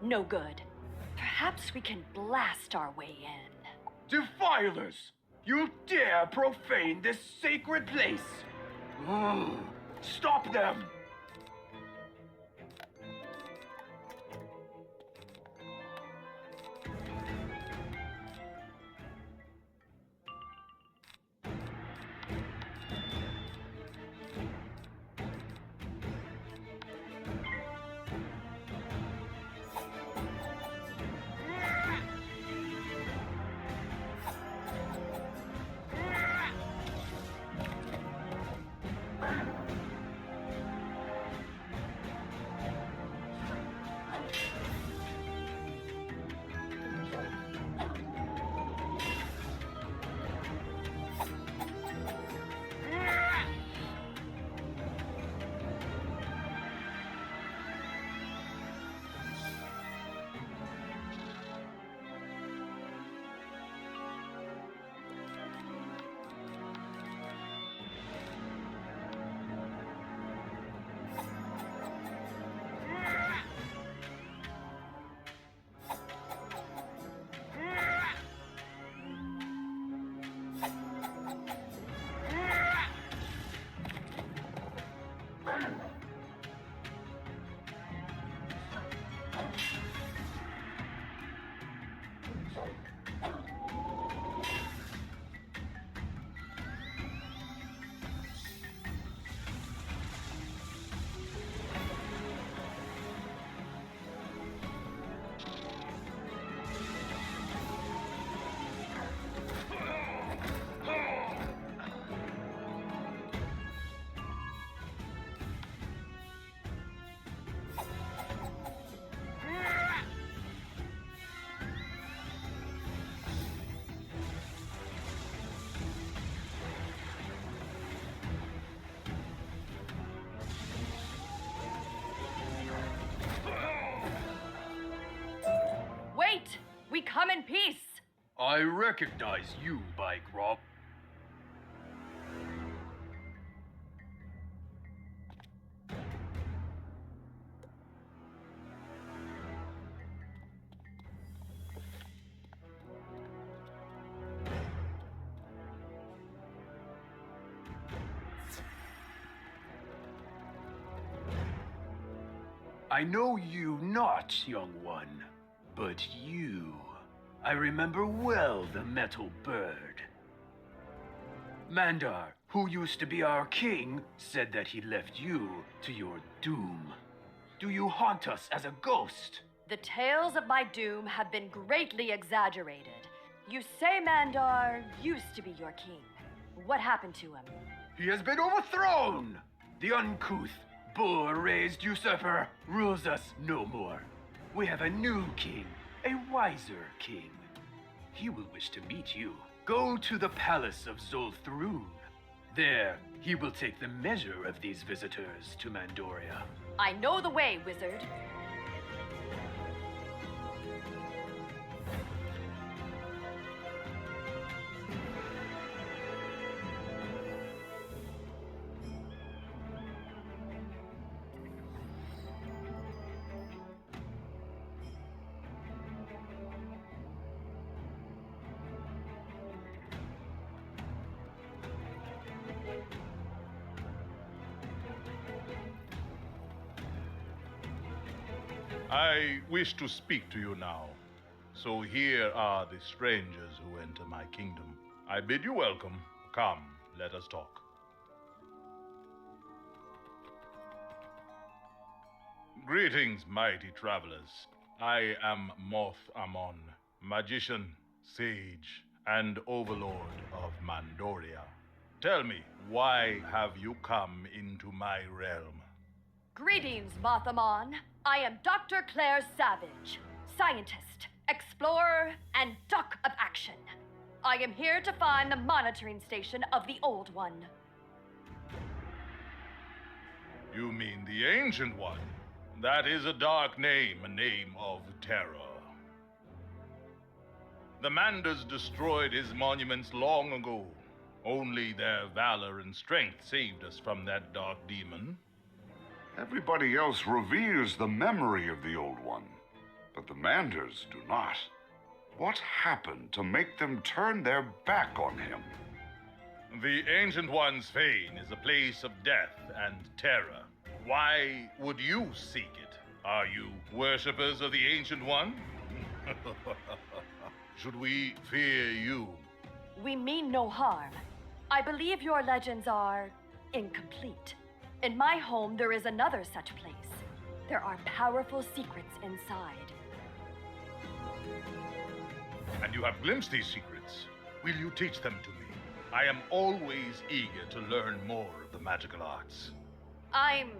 No good. Perhaps we can blast our way in. Defilers! You dare profane this sacred place! Stop them! come in peace. I recognize you, Mycroft. I know you not, young one, but you. I remember well the metal bird. Mandar, who used to be our king, said that he left you to your doom. Do you haunt us as a ghost? The tales of my doom have been greatly exaggerated. You say Mandar used to be your king. What happened to him? He has been overthrown! The uncouth, bull-raised usurper rules us no more. We have a new king, a wiser king. He will wish to meet you. Go to the palace of Zolthrun. There, he will take the measure of these visitors to Mandoria. I know the way, wizard. I wish to speak to you now. So here are the strangers who enter my kingdom. I bid you welcome. Come, let us talk. Greetings, mighty travelers. I am Moth Amon, magician, sage, and overlord of Mandoria. Tell me, why have you come into my realm? Greetings, Mothamon. I am Dr. Claire Savage, scientist, explorer, and duck of action. I am here to find the monitoring station of the Old One. You mean the Ancient One? That is a dark name, a name of terror. The Manders destroyed his monuments long ago. Only their valor and strength saved us from that dark demon. Everybody else reveres the memory of the Old One, but the Manders do not. What happened to make them turn their back on him? The Ancient One's fane is a place of death and terror. Why would you seek it? Are you worshippers of the Ancient One? Should we fear you? We mean no harm. I believe your legends are incomplete. In my home, there is another such place. There are powerful secrets inside. And you have glimpsed these secrets. Will you teach them to me? I am always eager to learn more of the magical arts. I'm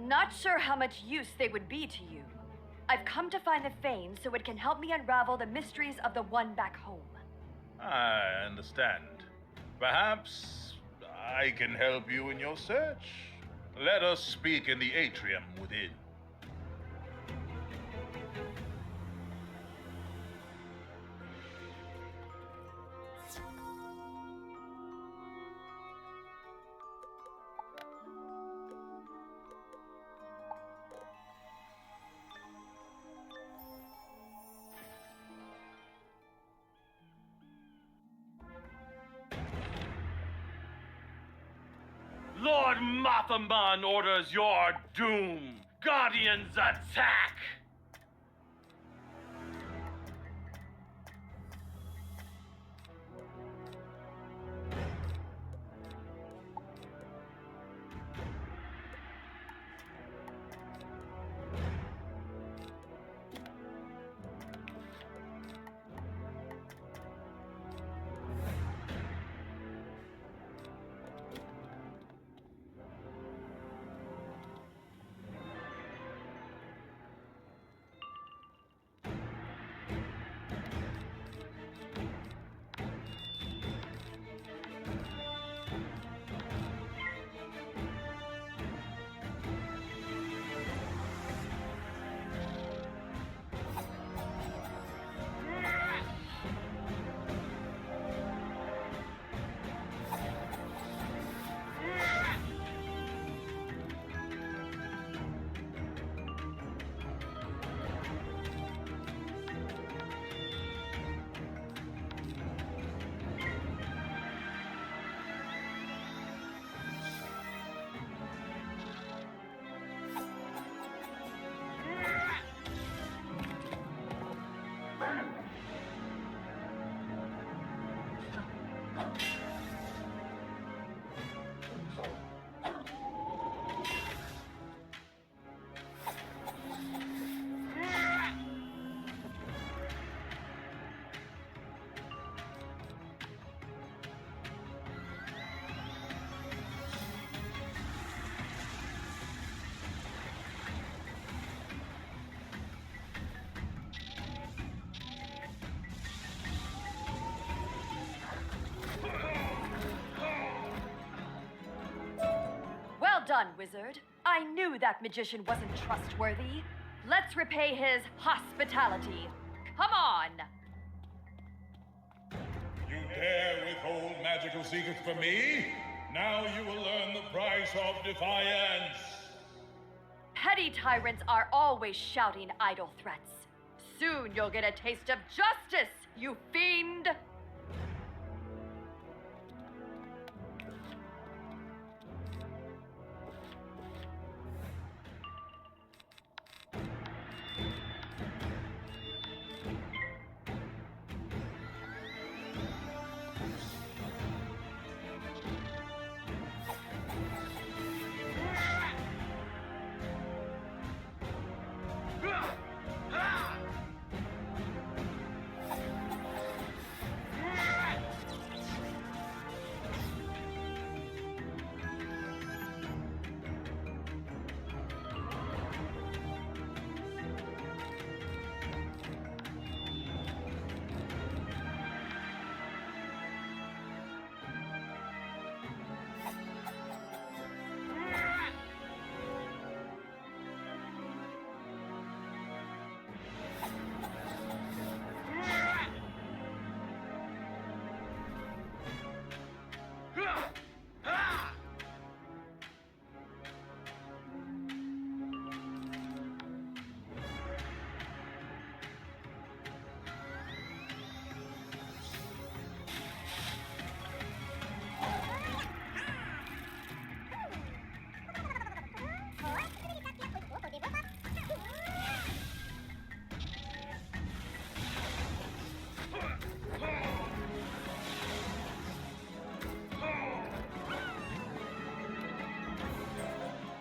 not sure how much use they would be to you. I've come to find the fane so it can help me unravel the mysteries of the one back home. I understand. Perhaps I can help you in your search. Let us speak in the atrium within. Lord Mothamon orders your doom. Guardians attack! Well done, wizard. I knew that magician wasn't trustworthy. Let's repay his hospitality. Come on! You dare withhold magical secrets from me? Now you will learn the price of defiance. Petty tyrants are always shouting idle threats. Soon you'll get a taste of justice, you fiend!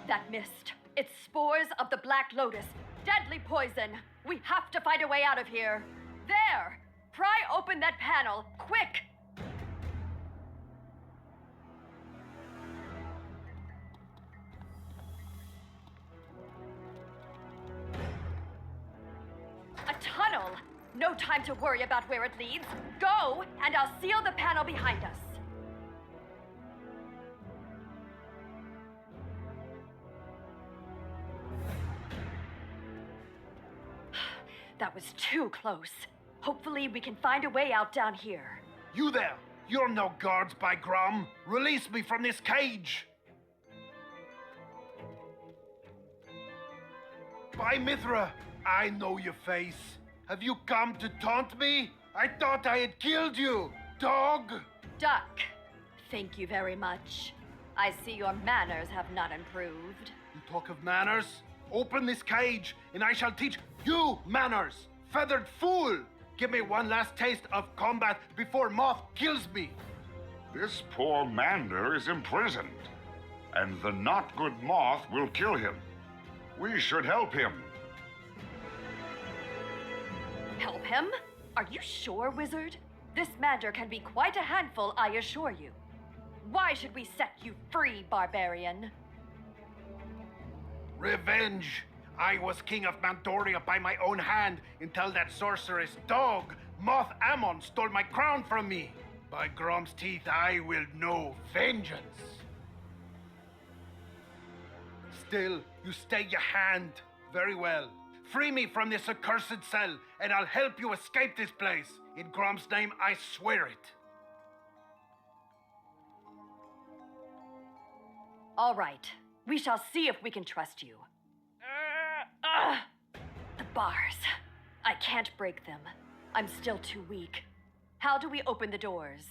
That mist. It's spores of the Black Lotus. Deadly poison. We have to find a way out of here. There! Pry open that panel, quick! A tunnel! No time to worry about where it leads. Go, and I'll seal the panel behind us. That was too close. Hopefully we can find a way out down here. You there! You're no guards by Grom! Release me from this cage! By Mithra! I know your face. Have you come to taunt me? I thought I had killed you! Dog! Duck, thank you very much. I see your manners have not improved. You talk of manners? Open this cage, and I shall teach you manners! Feathered fool! Give me one last taste of combat before Moth kills me! This poor Mander is imprisoned, and the not good Moth will kill him. We should help him. Help him? Are you sure, wizard? This Mander can be quite a handful, I assure you. Why should we set you free, barbarian? Revenge! I was king of Mandoria by my own hand until that sorceress dog, Moth Ammon, stole my crown from me. By Grom's teeth, I will know vengeance. Still, you stay your hand. Very well. Free me from this accursed cell, and I'll help you escape this place. In Grom's name, I swear it. All right. We shall see if we can trust you. The bars. I can't break them. I'm still too weak. How do we open the doors?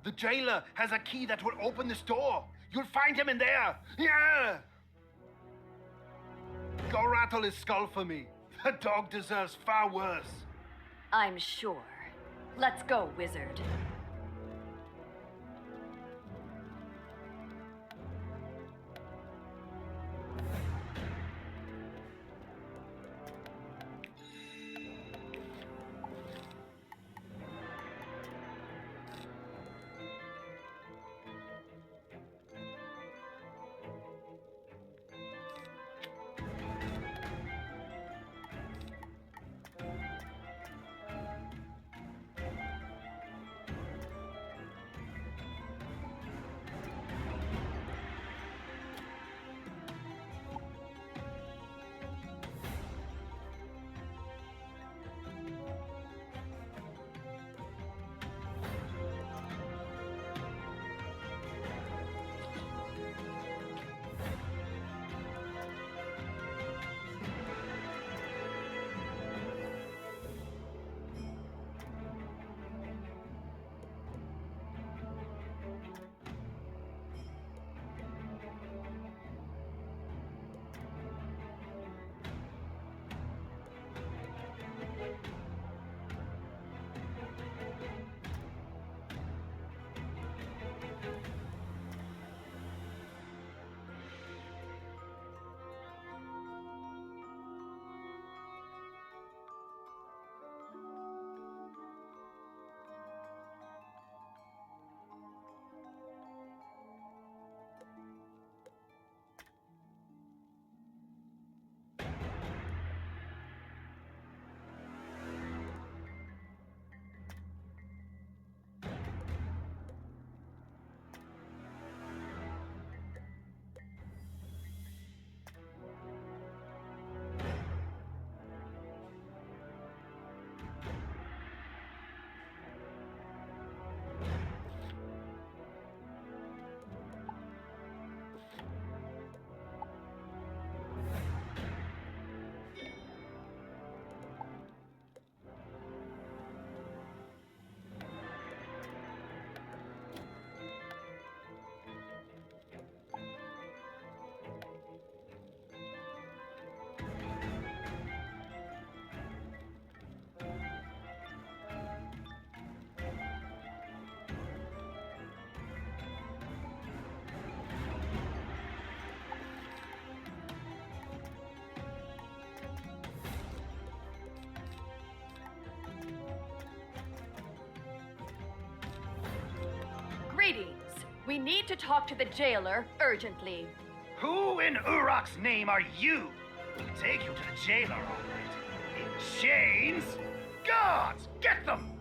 The jailer has a key that will open this door. You'll find him in there. Yeah! Go rattle his skull for me. The dog deserves far worse. I'm sure. Let's go, wizard. Greetings. We need to talk to the jailer urgently. Who in Urok's name are you? We'll take you to the jailer, all right. In chains? Guards, get them!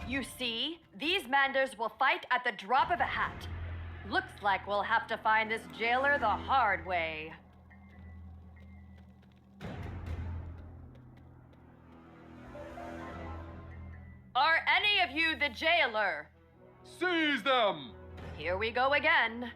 You see, these Manders will fight at the drop of a hat. Looks like we'll have to find this jailer the hard way. Are any of you the jailer? Seize them! Here we go again.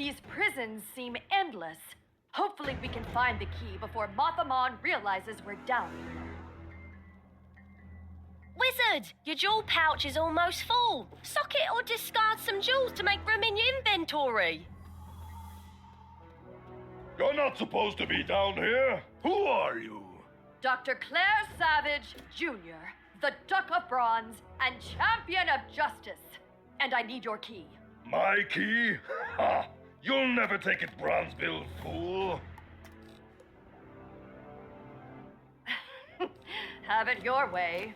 These prisons seem endless. Hopefully we can find the key before Mothamon realizes we're down here. Wizard, your jewel pouch is almost full. Sock it or discard some jewels to make room in your inventory. You're not supposed to be down here. Who are you? Dr. Claire Savage, Jr., the Duck of Bronze and Champion of Justice. And I need your key. My key? Ha! You'll never take it, Bronzeville, fool. Have it your way.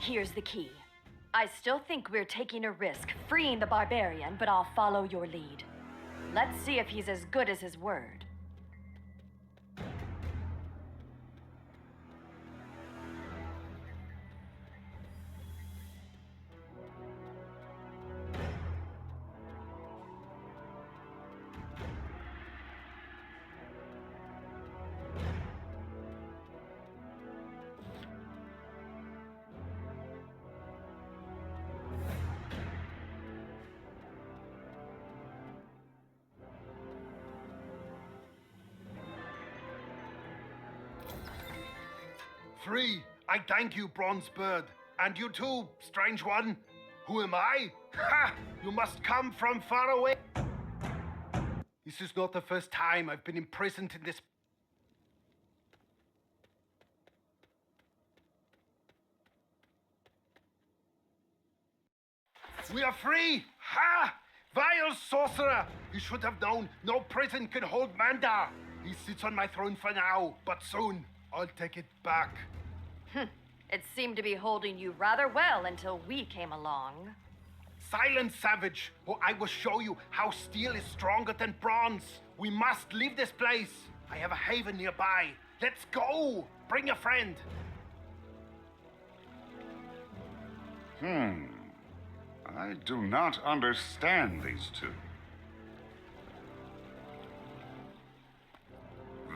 Here's the key. I still think we're taking a risk freeing the barbarian, but I'll follow your lead. Let's see if he's as good as his word. Free. I thank you, Bronze Bird. And you too, Strange One. Who am I? Ha! You must come from far away. This is not the first time I've been imprisoned in this. We are free! Ha! Vile sorcerer! You should have known no prison can hold Mandar. He sits on my throne for now, but soon I'll take it back. It seemed to be holding you rather well until we came along. Silence, savage, or I will show you how steel is stronger than bronze. We must leave this place. I have a haven nearby. Let's go! Bring a friend. I do not understand these two.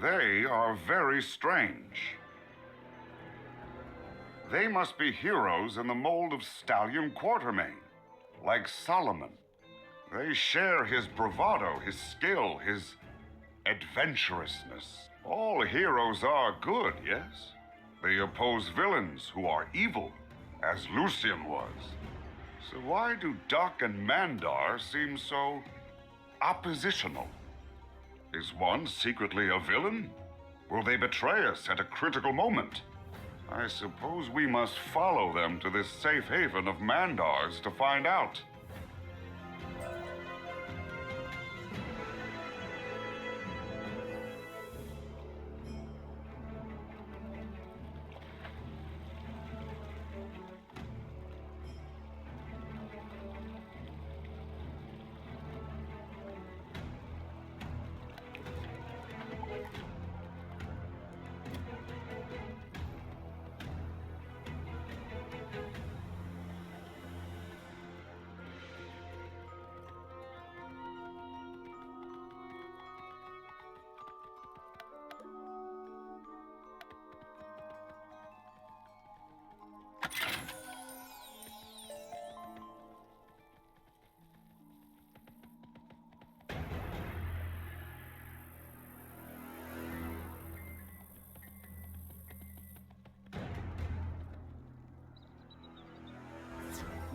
They are very strange. They must be heroes in the mold of Stallion Quartermain, like Solomon. They share his bravado, his skill, his adventurousness. All heroes are good, yes? They oppose villains who are evil, as Lucian was. So why do Duck and Mandar seem so oppositional? Is one secretly a villain? Will they betray us at a critical moment? I suppose we must follow them to this safe haven of Mandars to find out.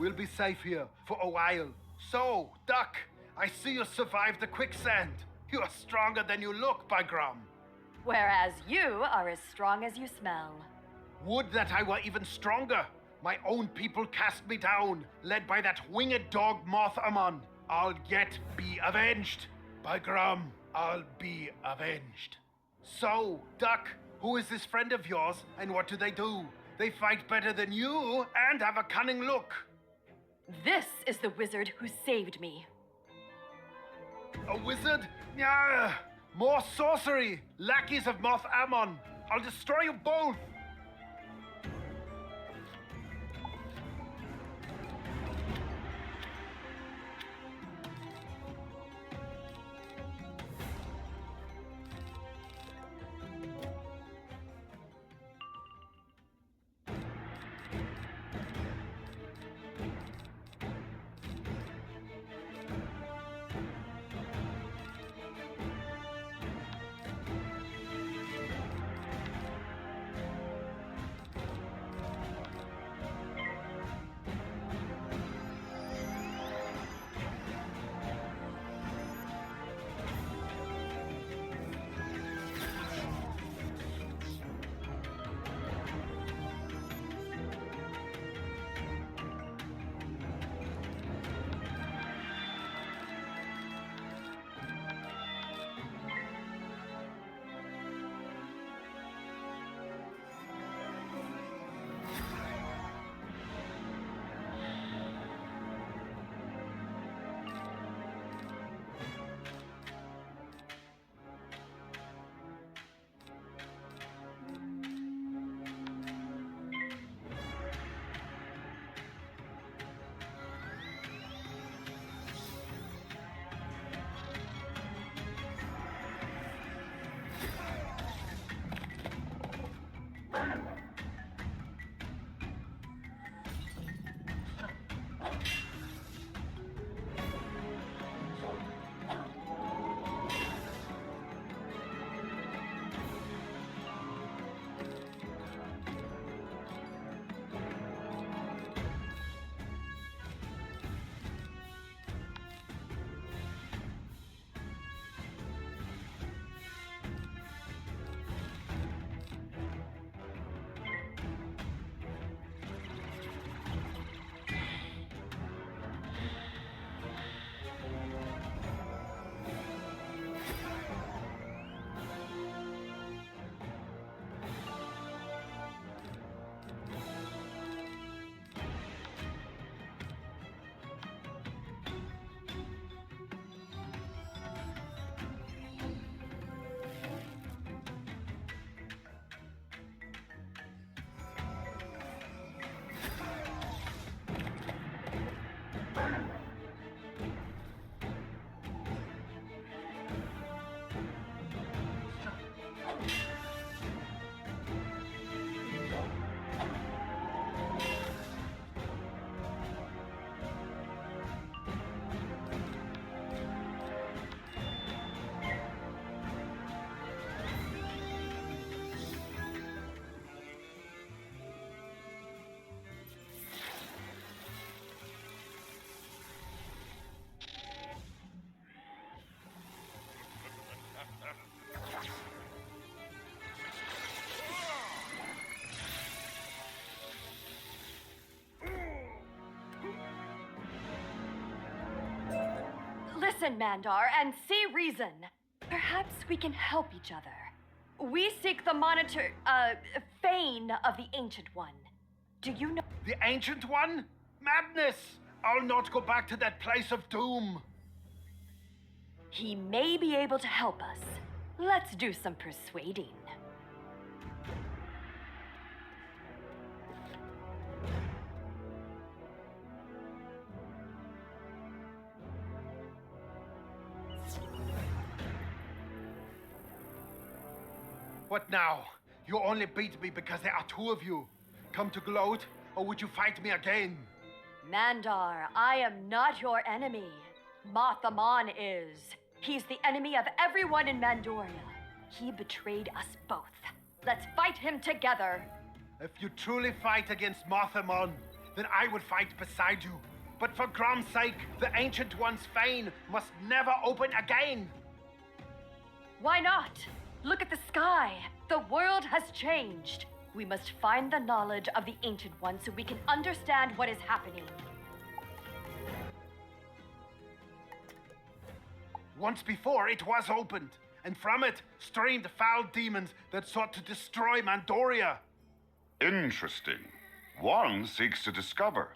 We'll be safe here for a while. So, Duck, I see you survived the quicksand. You are stronger than you look, by Grum. Whereas you are as strong as you smell. Would that I were even stronger. My own people cast me down, led by that winged dog Moth-Amon. I'll yet be avenged. By Grum, I'll be avenged. So, Duck, who is this friend of yours, and what do? They fight better than you, and have a cunning look. This is the wizard who saved me. A wizard? Yeah. More sorcery! Lackeys of Moth-Amon! I'll destroy you both! Listen, Mandar, and see reason. Perhaps we can help each other. We seek the fane of the Ancient One. Do you know? The Ancient One? Madness! I'll not go back to that place of doom. He may be able to help us. Let's do some persuading. What now? You only beat me because there are two of you. Come to gloat, or would you fight me again? Mandar, I am not your enemy. Mothamon is. He's the enemy of everyone in Mandoria. He betrayed us both. Let's fight him together. If you truly fight against Mothamon, then I would fight beside you. But for Grom's sake, the Ancient One's fane must never open again. Why not? Look at the sky. The world has changed. We must find the knowledge of the Ancient One so we can understand what is happening. Once before, it was opened, and from it streamed foul demons that sought to destroy Mandoria. Interesting. One seeks to discover,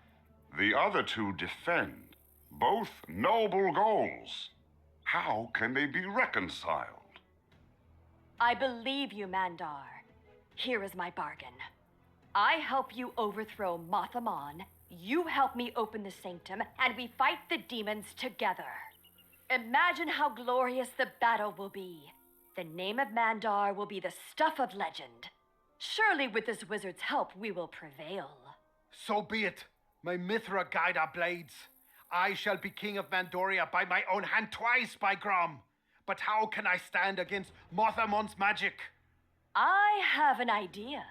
the other two defend. Both noble goals. How can they be reconciled? I believe you, Mandar. Here is my bargain. I help you overthrow Mothamon, you help me open the sanctum, and we fight the demons together. Imagine how glorious the battle will be. The name of Mandar will be the stuff of legend. Surely with this wizard's help, we will prevail. So be it. My Mithra guide our blades. I shall be king of Mandoria by my own hand twice, by Grom. But how can I stand against Mothamon's magic? I have an idea.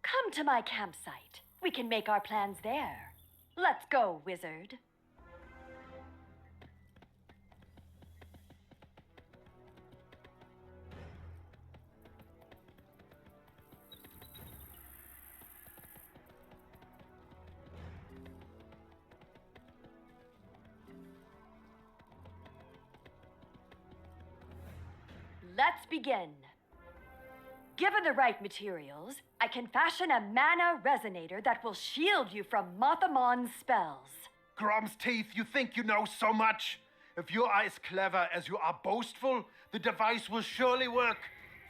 Come to my campsite. We can make our plans there. Let's go, wizard. Let's begin. Given the right materials, I can fashion a mana resonator that will shield you from Mothamon's spells. Grom's teeth, you think you know so much? If you are as clever as you are boastful, the device will surely work.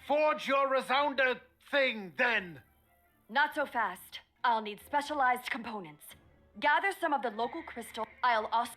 Forge your resounder thing, then. Not so fast. I'll need specialized components. Gather some of the local crystal. I'll also...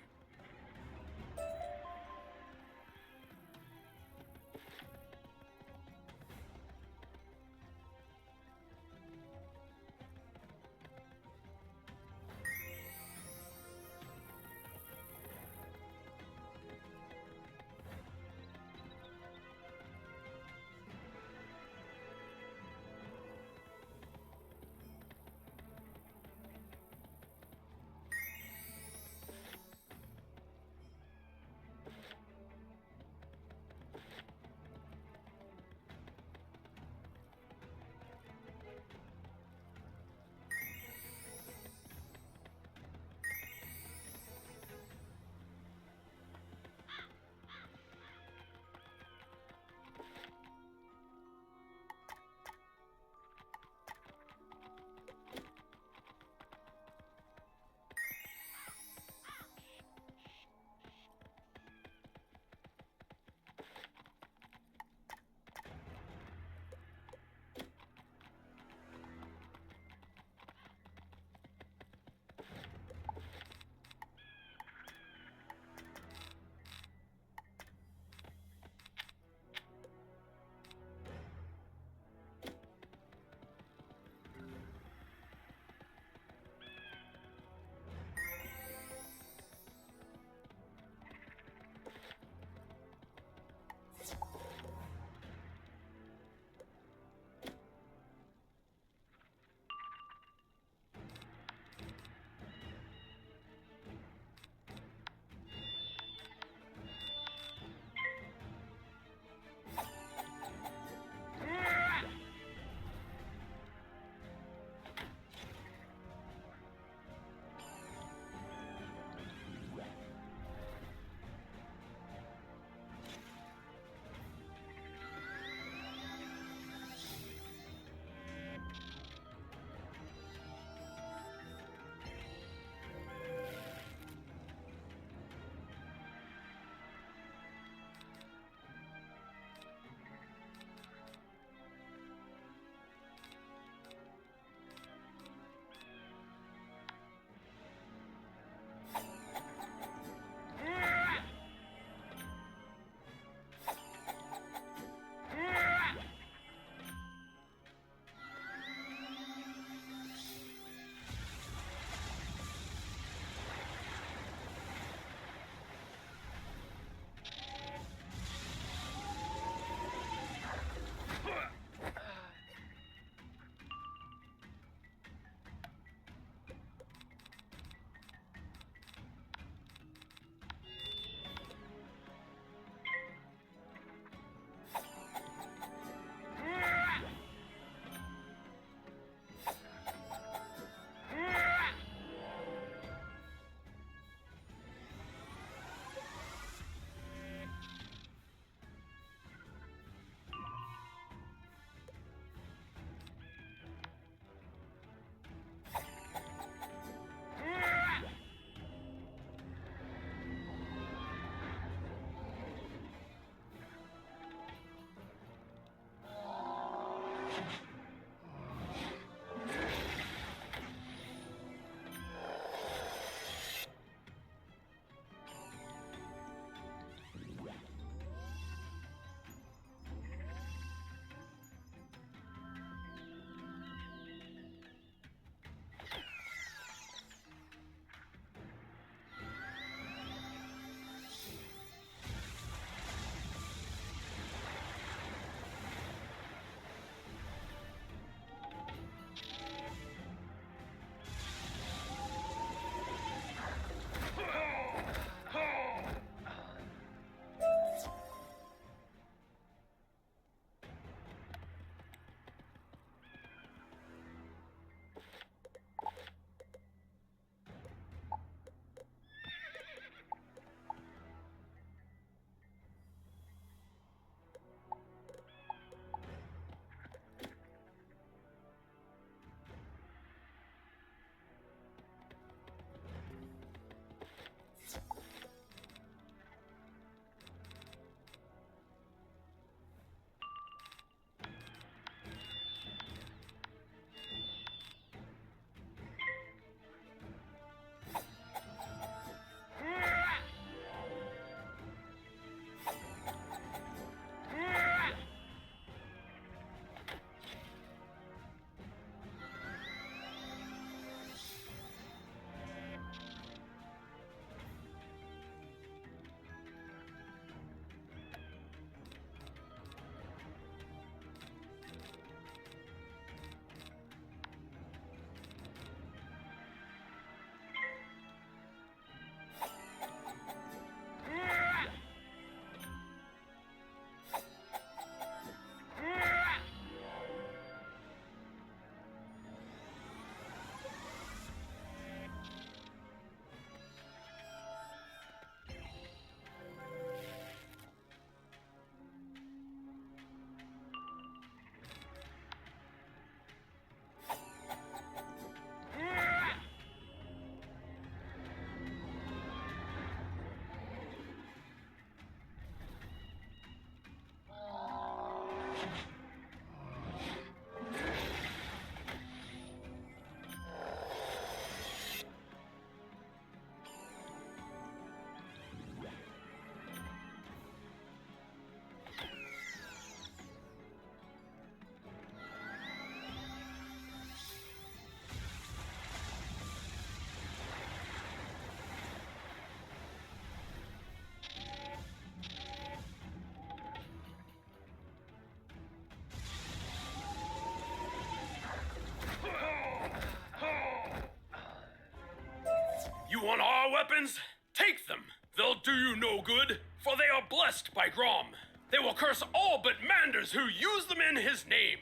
You want our weapons? Take them. They'll do you no good, for they are blessed by Grom. They will curse all but Manders who use them in his name.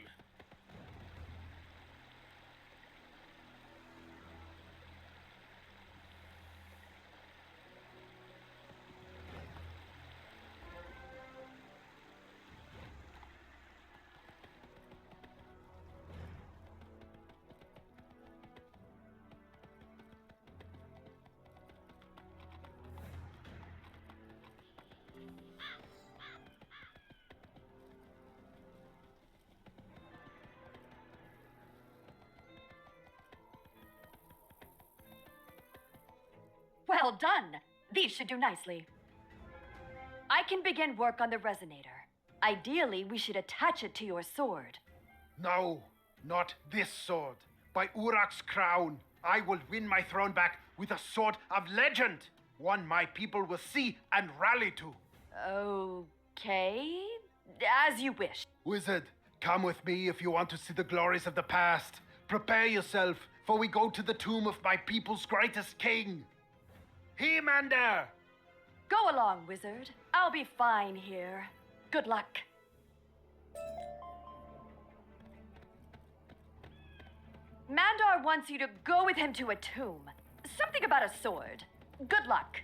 Well done. These should do nicely. I can begin work on the resonator. Ideally, we should attach it to your sword. No, not this sword. By Urak's crown, I will win my throne back with a sword of legend. One my people will see and rally to. Okay. As you wish. Wizard, come with me if you want to see the glories of the past. Prepare yourself, for we go to the tomb of my people's greatest king. He-Mander! Go along, wizard. I'll be fine here. Good luck. Mandar wants you to go with him to a tomb. Something about a sword. Good luck.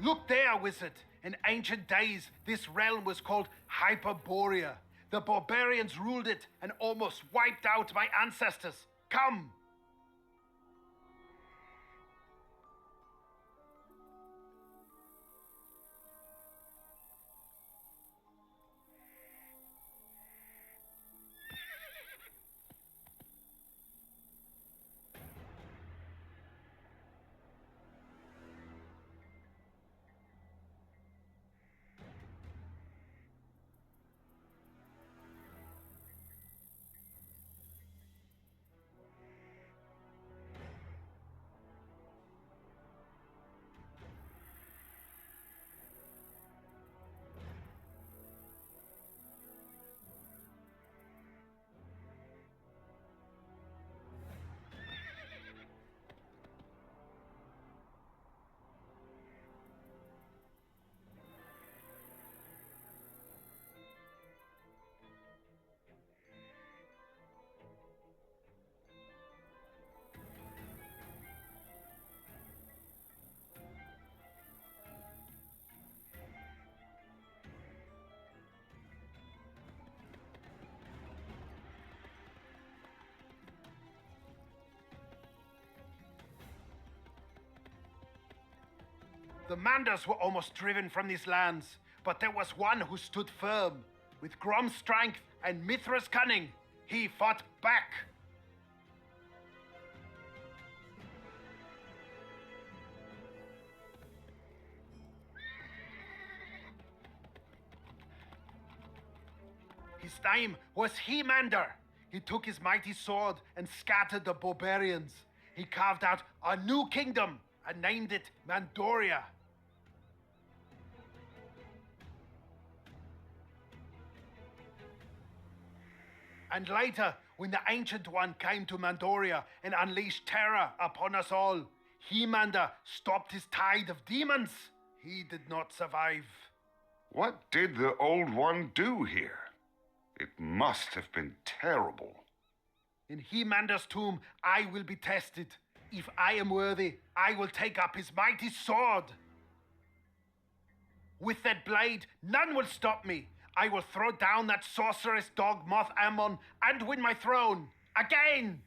Look there, wizard. In ancient days, this realm was called Hyperborea. The barbarians ruled it and almost wiped out my ancestors. Come! The Manders were almost driven from these lands, but there was one who stood firm. With Grom's strength and Mithra's cunning, he fought back. His name was He-Mander. He took his mighty sword and scattered the barbarians. He carved out a new kingdom and named it Mandoria. And later, when the Ancient One came to Mandoria and unleashed terror upon us all, He-Mander stopped his tide of demons. He did not survive. What did the Old One do here? It must have been terrible. In He-Mander's tomb, I will be tested. If I am worthy, I will take up his mighty sword. With that blade, none will stop me. I will throw down that sorceress dog Moth Ammon and win my throne again.